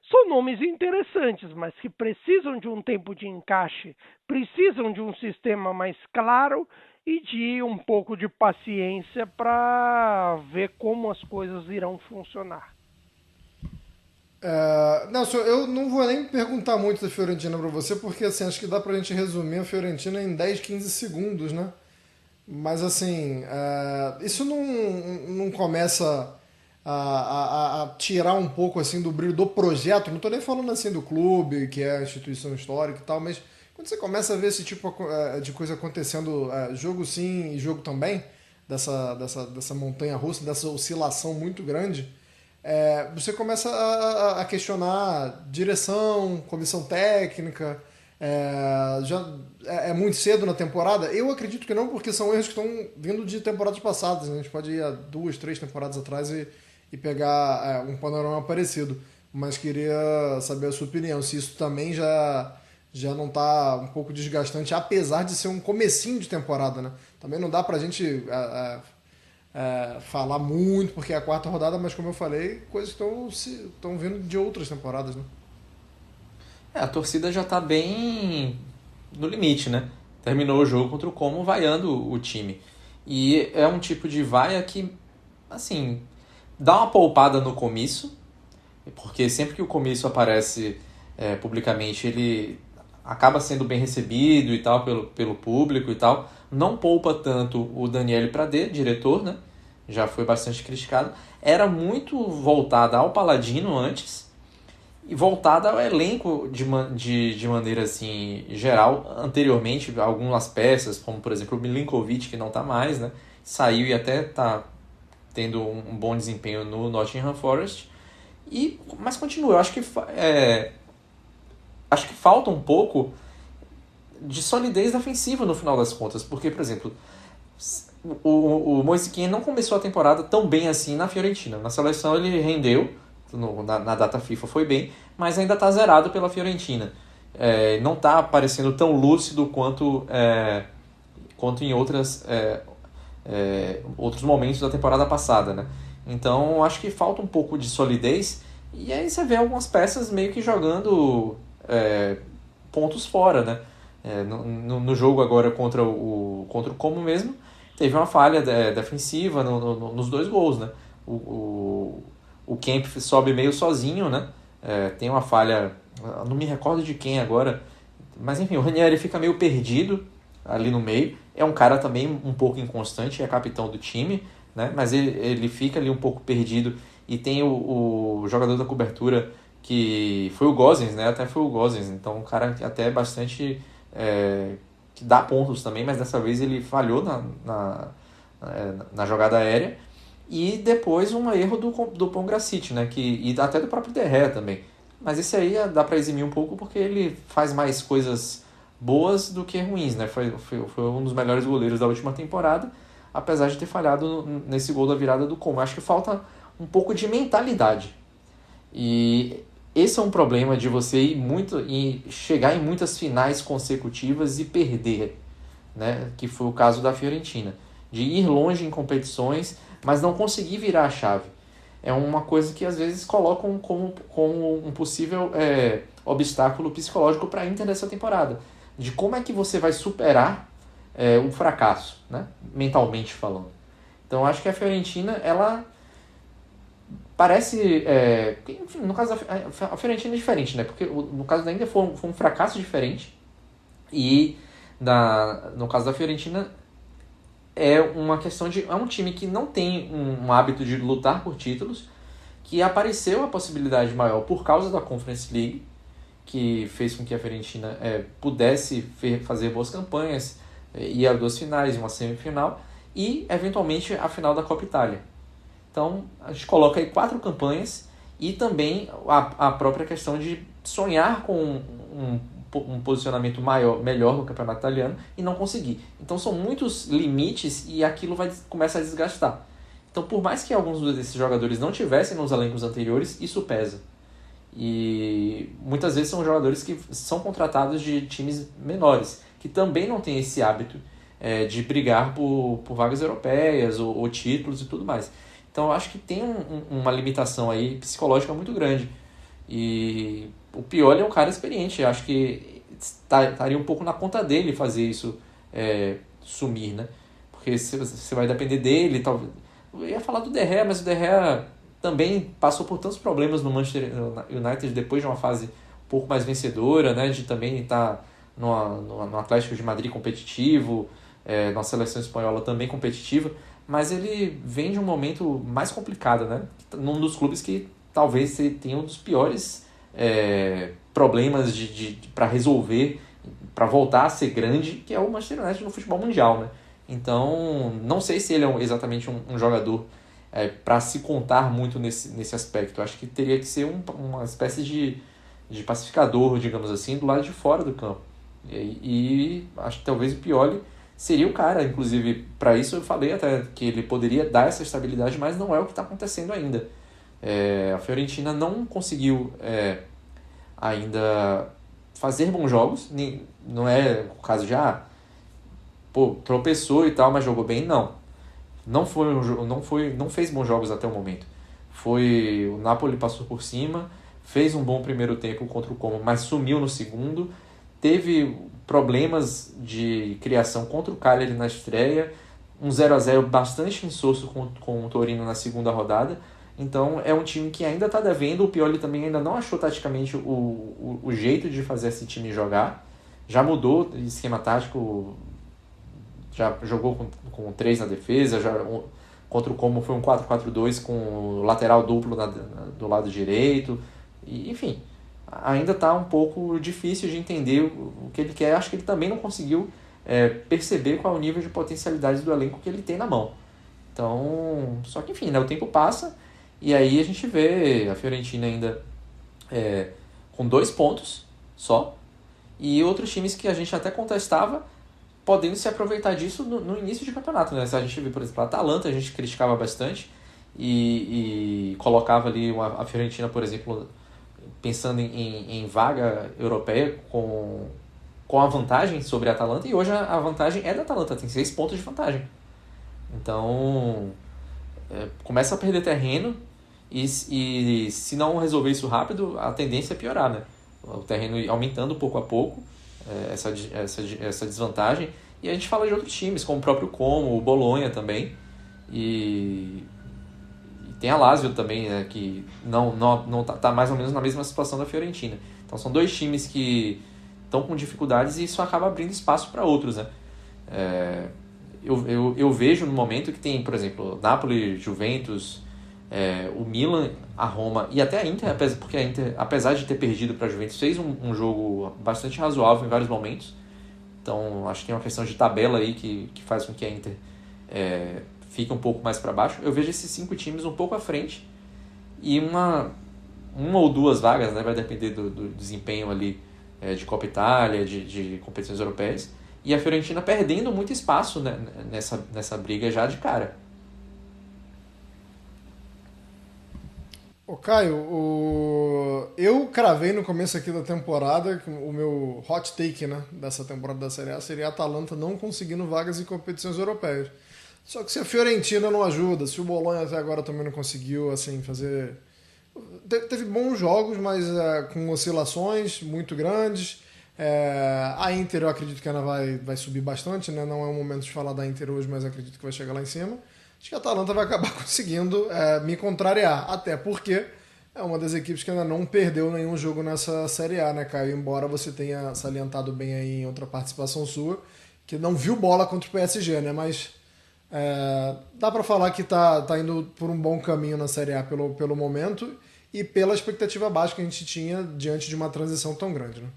São nomes interessantes, mas que precisam de um tempo de encaixe, precisam de um sistema mais claro e de um pouco de paciência para ver como as coisas irão funcionar. Nelson, eu não vou nem perguntar muito da Fiorentina para você, porque assim, acho que dá pra gente resumir a Fiorentina em 10, 15 segundos, né? Mas assim, isso não começa a tirar um pouco assim do brilho do projeto. Não tô nem falando assim do clube, que é a instituição histórica e tal, mas quando você começa a ver esse tipo de coisa acontecendo, jogo sim e jogo também, dessa montanha russa, dessa oscilação muito grande, você começa a questionar direção, comissão técnica. Já é muito cedo na temporada? Eu acredito que não, porque são erros que estão vindo de temporadas passadas, né? A gente pode ir a 2, 3 temporadas atrás e pegar um panorama parecido. Mas queria saber a sua opinião, se isso também já não está um pouco desgastante, apesar de ser um comecinho de temporada, né? Também não dá pra gente falar muito, porque é a 4ª rodada, mas como eu falei, coisas que estão vindo de outras temporadas, né? A torcida já tá bem no limite, né? Terminou o jogo contra o Como vaiando o time. E é um tipo de vaia que, assim, dá uma poupada no Commisso, porque sempre que o Commisso aparece publicamente, ele acaba sendo bem recebido e tal pelo público e tal. Não poupa tanto o Daniele Pradè, diretor, né? Já foi bastante criticado. Era muito voltada ao Palladino antes e voltada ao elenco de maneira assim, geral. Anteriormente, algumas peças, como por exemplo o Milinkovic, que não está mais, né? Saiu e até está tendo um bom desempenho no Nottingham Forest. Mas continua, eu acho que falta um pouco de solidez defensiva no final das contas, porque, por exemplo, o Moise Kean não começou a temporada tão bem assim na Fiorentina. Na seleção ele rendeu, na data FIFA foi bem, mas ainda está zerado pela Fiorentina. Não está parecendo tão lúcido quanto em outros momentos da temporada passada, né? Então acho que falta um pouco de solidez, e aí você vê algumas peças meio que jogando pontos fora, né? No jogo agora contra o Como mesmo, teve uma falha defensiva nos 2 gols, né? O Kemp sobe meio sozinho, né? Tem uma falha, não me recordo de quem agora, mas enfim, o Ranieri fica meio perdido ali no meio. É um cara também um pouco inconstante, é capitão do time, né? Mas ele fica ali um pouco perdido. E tem o jogador da cobertura, que foi o Gosens, né? Até foi o Gosens, então um cara que até é bastante... que dá pontos também, mas dessa vez ele falhou na jogada aérea. E depois um erro do Pongracic, né? E até do próprio Derré também. Mas esse aí dá para eximir um pouco, porque ele faz mais coisas boas do que ruins, né? Foi um dos melhores goleiros da última temporada. apesar de ter falhado nesse gol da virada do Como. Acho que falta um pouco de mentalidade. E esse é um problema de você ir chegar em muitas finais consecutivas e perder, né? Que foi o caso da Fiorentina. De ir longe em competições, mas não conseguir virar a chave. É uma coisa que às vezes colocam como um possível obstáculo psicológico para a Inter nessa temporada. De como é que você vai superar um fracasso, né? Mentalmente falando. Então acho que a Fiorentina, ela parece... enfim, no caso a Fiorentina é diferente, né? Porque no caso da Inter foi um fracasso diferente. E no caso da Fiorentina é uma questão de... É um time que não tem um hábito de lutar por títulos, que apareceu a possibilidade maior por causa da Conference League, que fez com que a Fiorentina pudesse fazer boas campanhas, ir a 2 finais, uma semifinal e, eventualmente, a final da Copa Itália. Então, a gente coloca aí 4 campanhas e também a própria questão de sonhar com um posicionamento melhor no campeonato italiano e não conseguir. Então, são muitos limites e aquilo começa a desgastar. Então, por mais que alguns desses jogadores não tivessem nos elencos anteriores, isso pesa. E muitas vezes são jogadores que são contratados de times menores, que também não têm esse hábito de brigar por vagas europeias ou títulos e tudo mais. Então eu acho que tem uma limitação aí psicológica muito grande. E o Pioli é um cara experiente, eu acho que estaria um pouco na conta dele fazer isso sumir, né? Porque você vai depender dele, talvez. Eu ia falar do De Gea, mas o De Gea também passou por tantos problemas no Manchester United depois de uma fase um pouco mais vencedora, né? De também estar no Atlético de Madrid competitivo, na seleção espanhola também competitiva, mas ele vem de um momento mais complicado, né? Num dos clubes que talvez tenha um dos piores problemas para resolver, para voltar a ser grande, que é o Manchester United no futebol mundial, né? Então, não sei se ele é exatamente um jogador para se contar muito nesse aspecto. Eu acho que teria que ser uma espécie de pacificador, digamos assim, do lado de fora do campo. E acho que talvez o Pioli seria o cara. Inclusive, para isso eu falei até que ele poderia dar essa estabilidade, mas não é o que está acontecendo ainda. A Fiorentina não conseguiu ainda fazer bons jogos. Não é o caso de tropeçou e tal, mas jogou bem, não. Não fez bons jogos até o momento. O Napoli passou por cima, fez um bom primeiro tempo contra o Como, mas sumiu no segundo. Teve problemas de criação contra o Cagliari na estreia, um 0-0 bastante insosso com o Torino na segunda rodada. Então é um time que ainda está devendo. O Pioli também ainda não achou taticamente o jeito de fazer esse time jogar. Já mudou o esquema tático, já jogou com 3 na defesa, contra o Como foi um 4-4-2 com o lateral duplo do lado direito. E, enfim, ainda está um pouco difícil de entender o que ele quer. Acho que ele também não conseguiu perceber qual é o nível de potencialidade do elenco que ele tem na mão. Então, só que enfim, né, o tempo passa e aí a gente vê a Fiorentina ainda com 2 pontos só e outros times que a gente até contestava podendo se aproveitar disso no início de campeonato, né? Se a gente vê, por exemplo, a Atalanta, a gente criticava bastante e colocava ali a Fiorentina, por exemplo, pensando em vaga europeia com a vantagem sobre a Atalanta, e hoje a vantagem é da Atalanta, tem 6 pontos de vantagem. Então, começa a perder terreno e se não resolver isso rápido, a tendência é piorar, né? O terreno aumentando pouco a pouco, essa desvantagem. E a gente fala de outros times, como o próprio Como, o Bolonha também, e tem a Lazio também, né, que não tá mais ou menos na mesma situação da Fiorentina. Então são 2 times que estão com dificuldades e isso acaba abrindo espaço para outros, né? Eu vejo no momento que tem, por exemplo, Napoli, Juventus, o Milan, a Roma e até a Inter, porque a Inter, apesar de ter perdido para a Juventus, fez um jogo bastante razoável em vários momentos. Então acho que tem uma questão de tabela aí que faz com que a Inter fique um pouco mais para baixo. Eu vejo esses 5 times um pouco à frente e uma ou 2 vagas, né, vai depender do desempenho ali de Copa Itália, de competições europeias, E a Fiorentina perdendo muito espaço, né, nessa briga já de cara. Ô Caio, eu cravei no começo aqui da temporada, que o meu hot take, né, dessa temporada da Série A seria a Atalanta não conseguindo vagas em competições europeias. Só que se a Fiorentina não ajuda, se o Bologna até agora também não conseguiu assim, fazer... Teve bons jogos, mas com oscilações muito grandes. A Inter eu acredito que ela vai subir bastante, né? Não é o momento de falar da Inter hoje, mas acredito que vai chegar lá em cima. Acho que a Atalanta vai acabar conseguindo me contrariar, até porque é uma das equipes que ainda não perdeu nenhum jogo nessa Série A, né, Caio? Embora você tenha salientado bem aí em outra participação sua, que não viu bola contra o PSG, né? Mas dá pra falar que tá indo por um bom caminho na Série A pelo momento e pela expectativa baixa que a gente tinha diante de uma transição tão grande, né?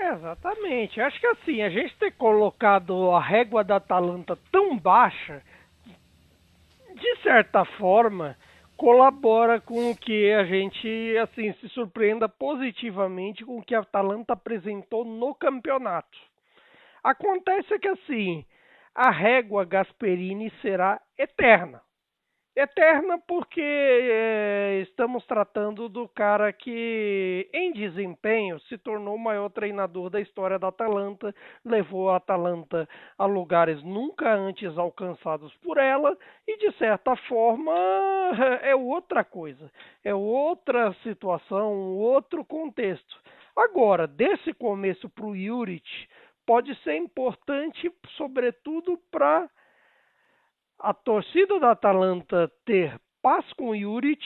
Exatamente. Acho que assim, a gente ter colocado a régua da Atalanta tão baixa, de certa forma, colabora com que a gente assim se surpreenda positivamente com o que a Atalanta apresentou no campeonato. Acontece que assim, a régua Gasperini será eterna. Eterna porque estamos tratando do cara que, em desempenho, se tornou o maior treinador da história da Atalanta, levou a Atalanta a lugares nunca antes alcançados por ela e, de certa forma, é outra coisa, é outra situação, outro contexto. Agora, desse começo para o Juric, pode ser importante, sobretudo, para a torcida da Atalanta ter paz com o Juric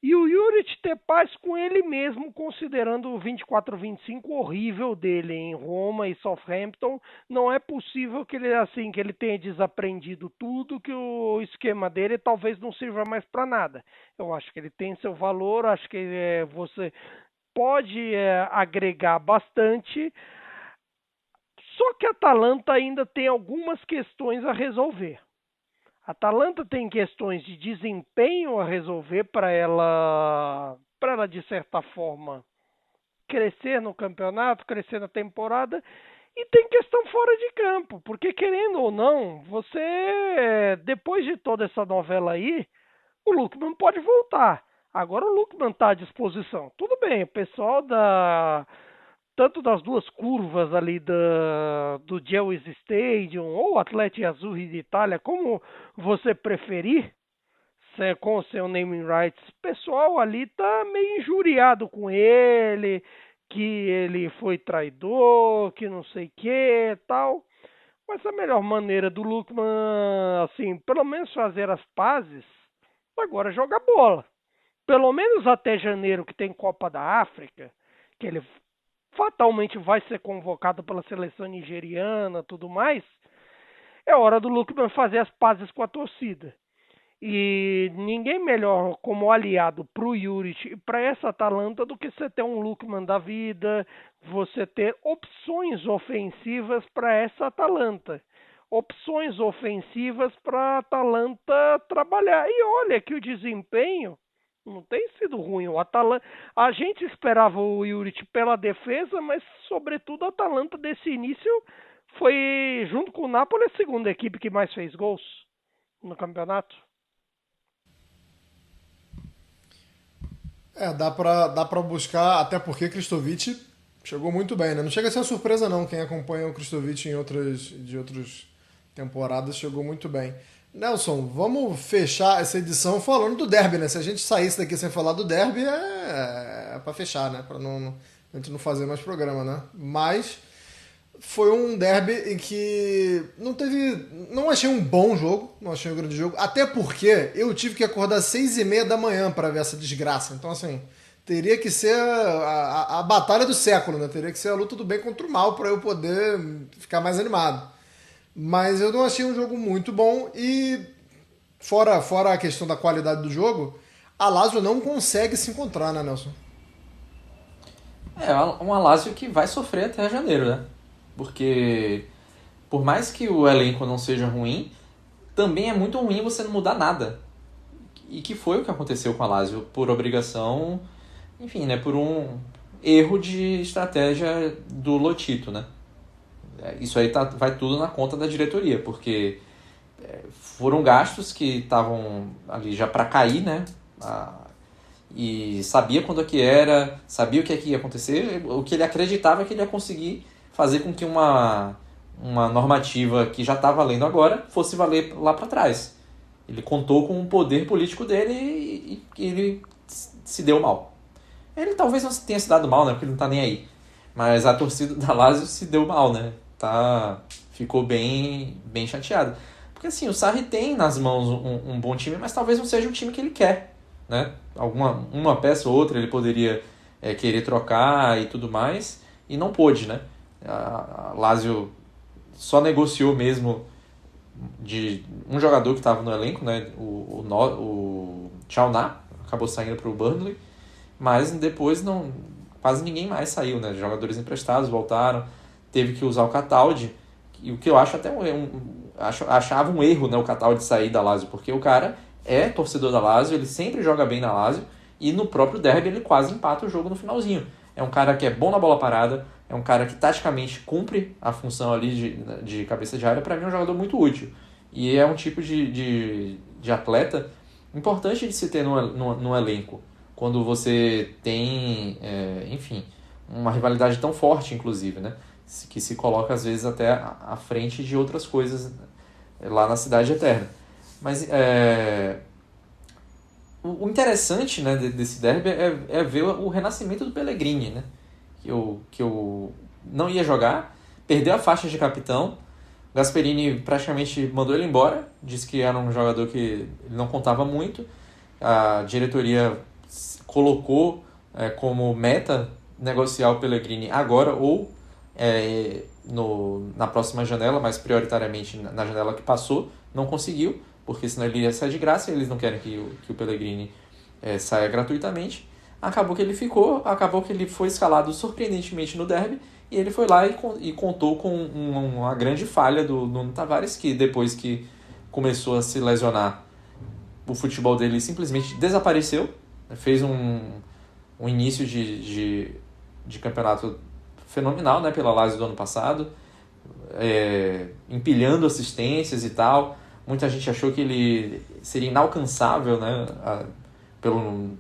e o Juric ter paz com ele mesmo, considerando o 24-25 horrível dele em Roma e Southampton. Não é possível que ele tenha desaprendido tudo, que o esquema dele talvez não sirva mais para nada. Eu acho que ele tem seu valor, acho que você pode agregar bastante, só que a Atalanta ainda tem algumas questões a resolver. A Atalanta tem questões de desempenho a resolver para ela, de certa forma, crescer no campeonato, crescer na temporada, e tem questão fora de campo, porque querendo ou não, depois de toda essa novela aí, o Lookman pode voltar. Agora o Lookman está à disposição. Tudo bem, o pessoal tanto das duas curvas ali do Gewiss Stadium ou Atleti Azzurri de Itália, como você preferir, com o seu naming rights, o pessoal ali tá meio injuriado com ele, que ele foi traidor, que não sei o que tal. Mas a melhor maneira do Lookman, assim, pelo menos fazer as pazes, agora é jogar bola. Pelo menos até janeiro, que tem Copa da África, que ele fatalmente vai ser convocado pela seleção nigeriana, tudo mais, é hora do Lookman fazer as pazes com a torcida. E ninguém melhor como aliado para o Juric e para essa Atalanta do que você ter um Lookman da vida, você ter opções ofensivas para essa Atalanta. Opções ofensivas para a Atalanta trabalhar. E olha que o desempenho não tem sido ruim. A gente esperava o Juric pela defesa, mas sobretudo a Atalanta desse início foi, junto com o Napoli, a segunda equipe que mais fez gols no campeonato. Dá pra buscar, até porque Kristovic chegou muito bem, né? Não chega a ser uma surpresa não, quem acompanha o Kristovic de outras temporadas chegou muito bem. Nelson, vamos fechar essa edição falando do derby, né? Se a gente saísse daqui sem falar do derby, é pra fechar, né? Pra a gente não fazer mais programa, né? Mas foi um derby em que não achei um bom jogo, não achei um grande jogo, até porque eu tive que acordar às 6h30 da manhã para ver essa desgraça. Então, assim, teria que ser a batalha do século, né? Teria que ser a luta do bem contra o mal para eu poder ficar mais animado. Mas eu não achei um jogo muito bom e, fora a questão da qualidade do jogo, a Lazio não consegue se encontrar, né, Nelson? Um Lazio que vai sofrer até janeiro, né? Porque, por mais que o elenco não seja ruim, também é muito ruim você não mudar nada. E que foi o que aconteceu com a Lazio, por obrigação, enfim, né, por erro de estratégia do Lotito, né? Isso aí vai tudo na conta da diretoria, porque foram gastos que estavam ali já para cair, né? E sabia quando é que era, sabia o que é que ia acontecer, o que ele acreditava que ele ia conseguir fazer com que uma normativa que já está valendo agora fosse valer lá para trás. Ele contou com o poder político dele e ele se deu mal. Ele talvez não tenha se dado mal, né? Porque ele não tá nem aí. Mas a torcida da Lazio se deu mal, né? Ficou bem chateado. Porque assim, o Sarri tem nas mãos um bom time, mas talvez não seja o time que ele quer, né? Uma peça ou outra ele poderia querer trocar e tudo mais, e não pôde, né? A Lazio só negociou mesmo de um jogador que estava no elenco, né? O Chauná acabou saindo para o Burnley, mas depois quase ninguém mais saiu, né? Jogadores emprestados voltaram, teve que usar o Cataldi, e o que eu acho até achava um erro, né, o Cataldi sair da Lazio, porque o cara é torcedor da Lazio, ele sempre joga bem na Lazio, e no próprio derby ele quase empata o jogo no finalzinho. É um cara que é bom na bola parada, é um cara que taticamente cumpre a função ali de cabeça de área. Para mim é um jogador muito útil, e é um tipo de atleta importante de se ter no elenco, quando você tem, enfim, uma rivalidade tão forte, inclusive, né? Que se coloca às vezes até à frente de outras coisas lá na Cidade Eterna. Mas o interessante, né, desse derby é ver o renascimento do Pellegrini, né? Que eu não ia jogar, perdeu a faixa de capitão. Gasperini praticamente mandou ele embora, disse que era um jogador que ele não contava muito. A diretoria colocou como meta negociar o Pellegrini agora ou na próxima janela, mas prioritariamente na janela que passou. Não conseguiu, porque senão ele ia sair de graça, e eles não querem que o Pellegrini saia gratuitamente. Acabou que ele ficou, acabou que ele foi escalado surpreendentemente no derby, e ele foi lá e contou com uma grande falha do Nuno Tavares, que depois que começou a se lesionar, o futebol dele simplesmente desapareceu. Fez um início de campeonato fenomenal, né, pela Lazio do ano passado, empilhando assistências e tal. Muita gente achou que ele seria inalcançável, né, pelo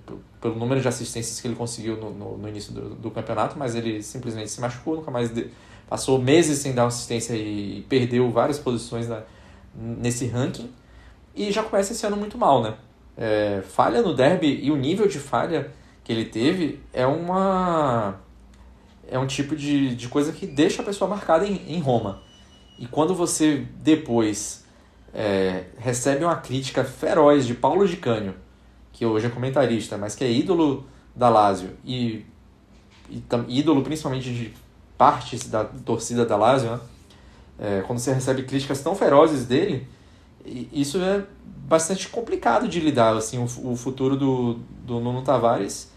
número de assistências que ele conseguiu no início do campeonato, mas ele simplesmente se machucou, nunca mais passou meses sem dar assistência e perdeu várias posições nesse ranking, e já começa esse ano muito mal, né? Falha no derby, e o nível de falha que ele teve é um tipo de coisa que deixa a pessoa marcada em Roma. E quando você depois recebe uma crítica feroz de Paulo Di Canio, que hoje é comentarista, mas que é ídolo da Lazio e ídolo principalmente de partes da torcida da Lazio, né? Quando você recebe críticas tão ferozes dele, isso é bastante complicado de lidar. Assim, o futuro do Nuno Tavares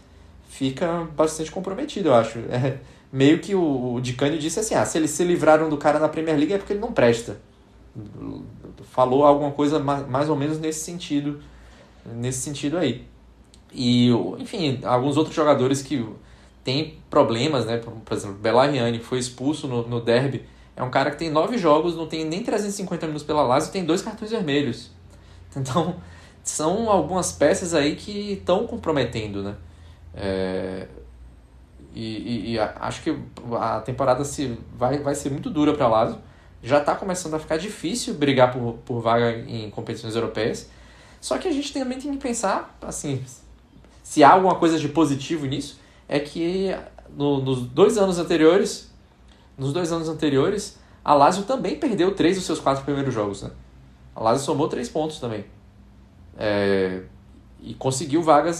fica bastante comprometido, eu acho. Meio que o Di Canio disse assim, se eles se livraram do cara na Premier League é porque ele não presta. Falou alguma coisa mais ou menos nesse sentido aí. E, enfim, alguns outros jogadores que têm problemas, né? Por exemplo, Bellarriani, que foi expulso no derby, é um cara que tem 9 jogos, não tem nem 350 minutos pela Lazio, tem 2 cartões vermelhos. Então, são algumas peças aí que estão comprometendo, né? E acho que a temporada vai ser muito dura para a Lazio. Já está começando a ficar difícil brigar por vaga em competições europeias. Só que a gente também tem que pensar, assim, se há alguma coisa de positivo nisso, é que nos 2 anos anteriores, a Lazio também perdeu 3 dos seus 4 primeiros jogos, né? A Lazio somou 3 pontos também. E conseguiu vaga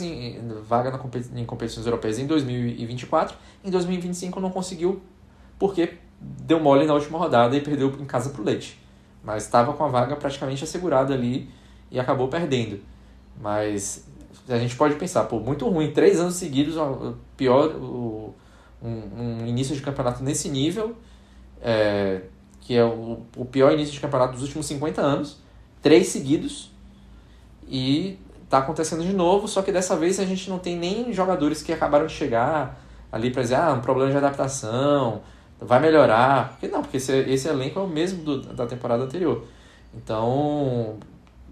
em competições europeias em 2024. Em 2025 não conseguiu, porque deu mole na última rodada e perdeu em casa pro Lecce. Mas estava com a vaga praticamente assegurada ali e acabou perdendo. Mas a gente pode pensar, muito ruim, 3 anos seguidos, um início de campeonato nesse nível, que é o pior início de campeonato dos últimos 50 anos, 3 seguidos, e está acontecendo de novo, só que dessa vez a gente não tem nem jogadores que acabaram de chegar, ali para dizer, um problema de adaptação, vai melhorar. Porque não, porque esse elenco é o mesmo da temporada anterior. Então,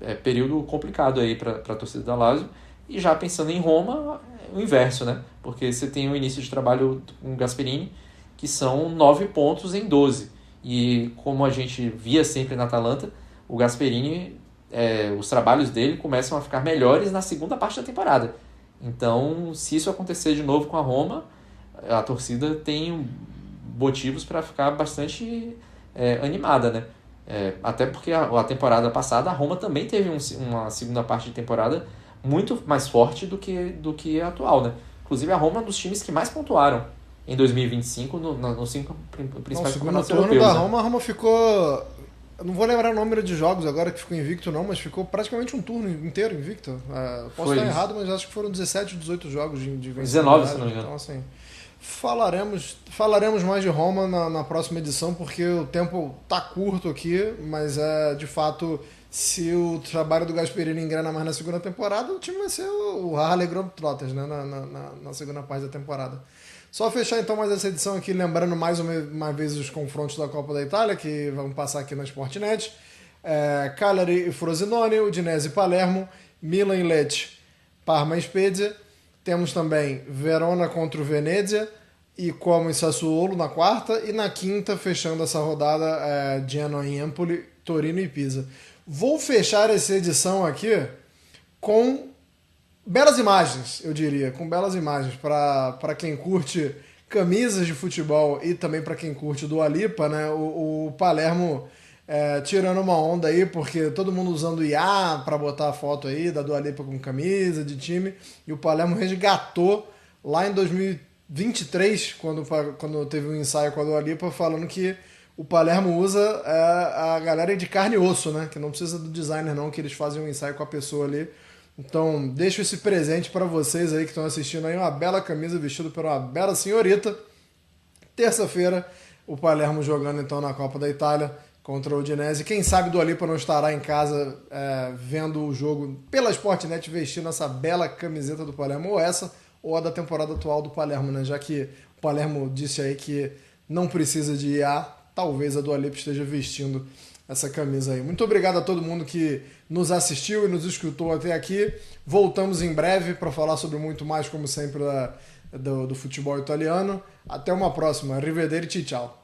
é período complicado aí para a torcida da Lazio. E já pensando em Roma, é o inverso, né? Porque você tem o início de trabalho com o Gasperini, que são 9 pontos em 12. E como a gente via sempre na Atalanta, o Gasperini, os trabalhos dele começam a ficar melhores na segunda parte da temporada. Então, se isso acontecer de novo com a Roma, a torcida tem motivos para ficar bastante animada, né? Até porque a temporada passada a Roma também teve uma segunda parte de temporada muito mais forte do que a atual, né? Inclusive a Roma é um dos times que mais pontuaram em 2025 nos 5 principais campeonatos europeus. Da Roma, a Roma ficou... Eu não vou lembrar o número de jogos agora que ficou invicto não, mas ficou praticamente um turno inteiro invicto. Posso estar errado, mas acho que foram 17, 18 jogos de vencedor. 19, se não me engano. Então, assim, falaremos mais de Roma na próxima edição, porque o tempo tá curto aqui, mas de fato, se o trabalho do Gasperini engrena mais na segunda temporada, o time vai ser o Harley Globetrotters, né, na segunda parte da temporada. Só fechar então mais essa edição aqui, lembrando mais uma vez os confrontos da Copa da Itália, que vamos passar aqui na Sportnet. Cagliari e Frosinone, Udinese e Palermo, Milan e Lecce, Parma e Spezia. Temos também Verona contra o Venezia e Como e Sassuolo na quarta. E na quinta, fechando essa rodada, Genoa e Empoli, Torino e Pisa. Vou fechar essa edição aqui com belas imagens, eu diria, com belas imagens para quem curte camisas de futebol e também para quem curte Dua Lipa, né? O Palermo tirando uma onda aí, porque todo mundo usando IA para botar a foto aí da Dua Lipa com camisa de time, e o Palermo resgatou lá em 2023, quando teve um ensaio com a Dua Lipa, falando que o Palermo usa a galera de carne e osso, né? Que não precisa do designer não, que eles fazem um ensaio com a pessoa ali. Então, deixo esse presente para vocês aí que estão assistindo aí, uma bela camisa vestida por uma bela senhorita. Terça-feira, o Palermo jogando então na Copa da Itália contra o Udinese. Quem sabe Dua Lipa não estará em casa vendo o jogo pela Sportnet vestindo essa bela camiseta do Palermo, ou essa, ou a da temporada atual do Palermo, né? Já que o Palermo disse aí que não precisa de IA, talvez a Dua Lipa esteja vestindo essa camisa aí. Muito obrigado a todo mundo que nos assistiu e nos escutou até aqui. Voltamos em breve para falar sobre muito mais, como sempre, do futebol italiano. Até uma próxima. Arrivederci, tchau.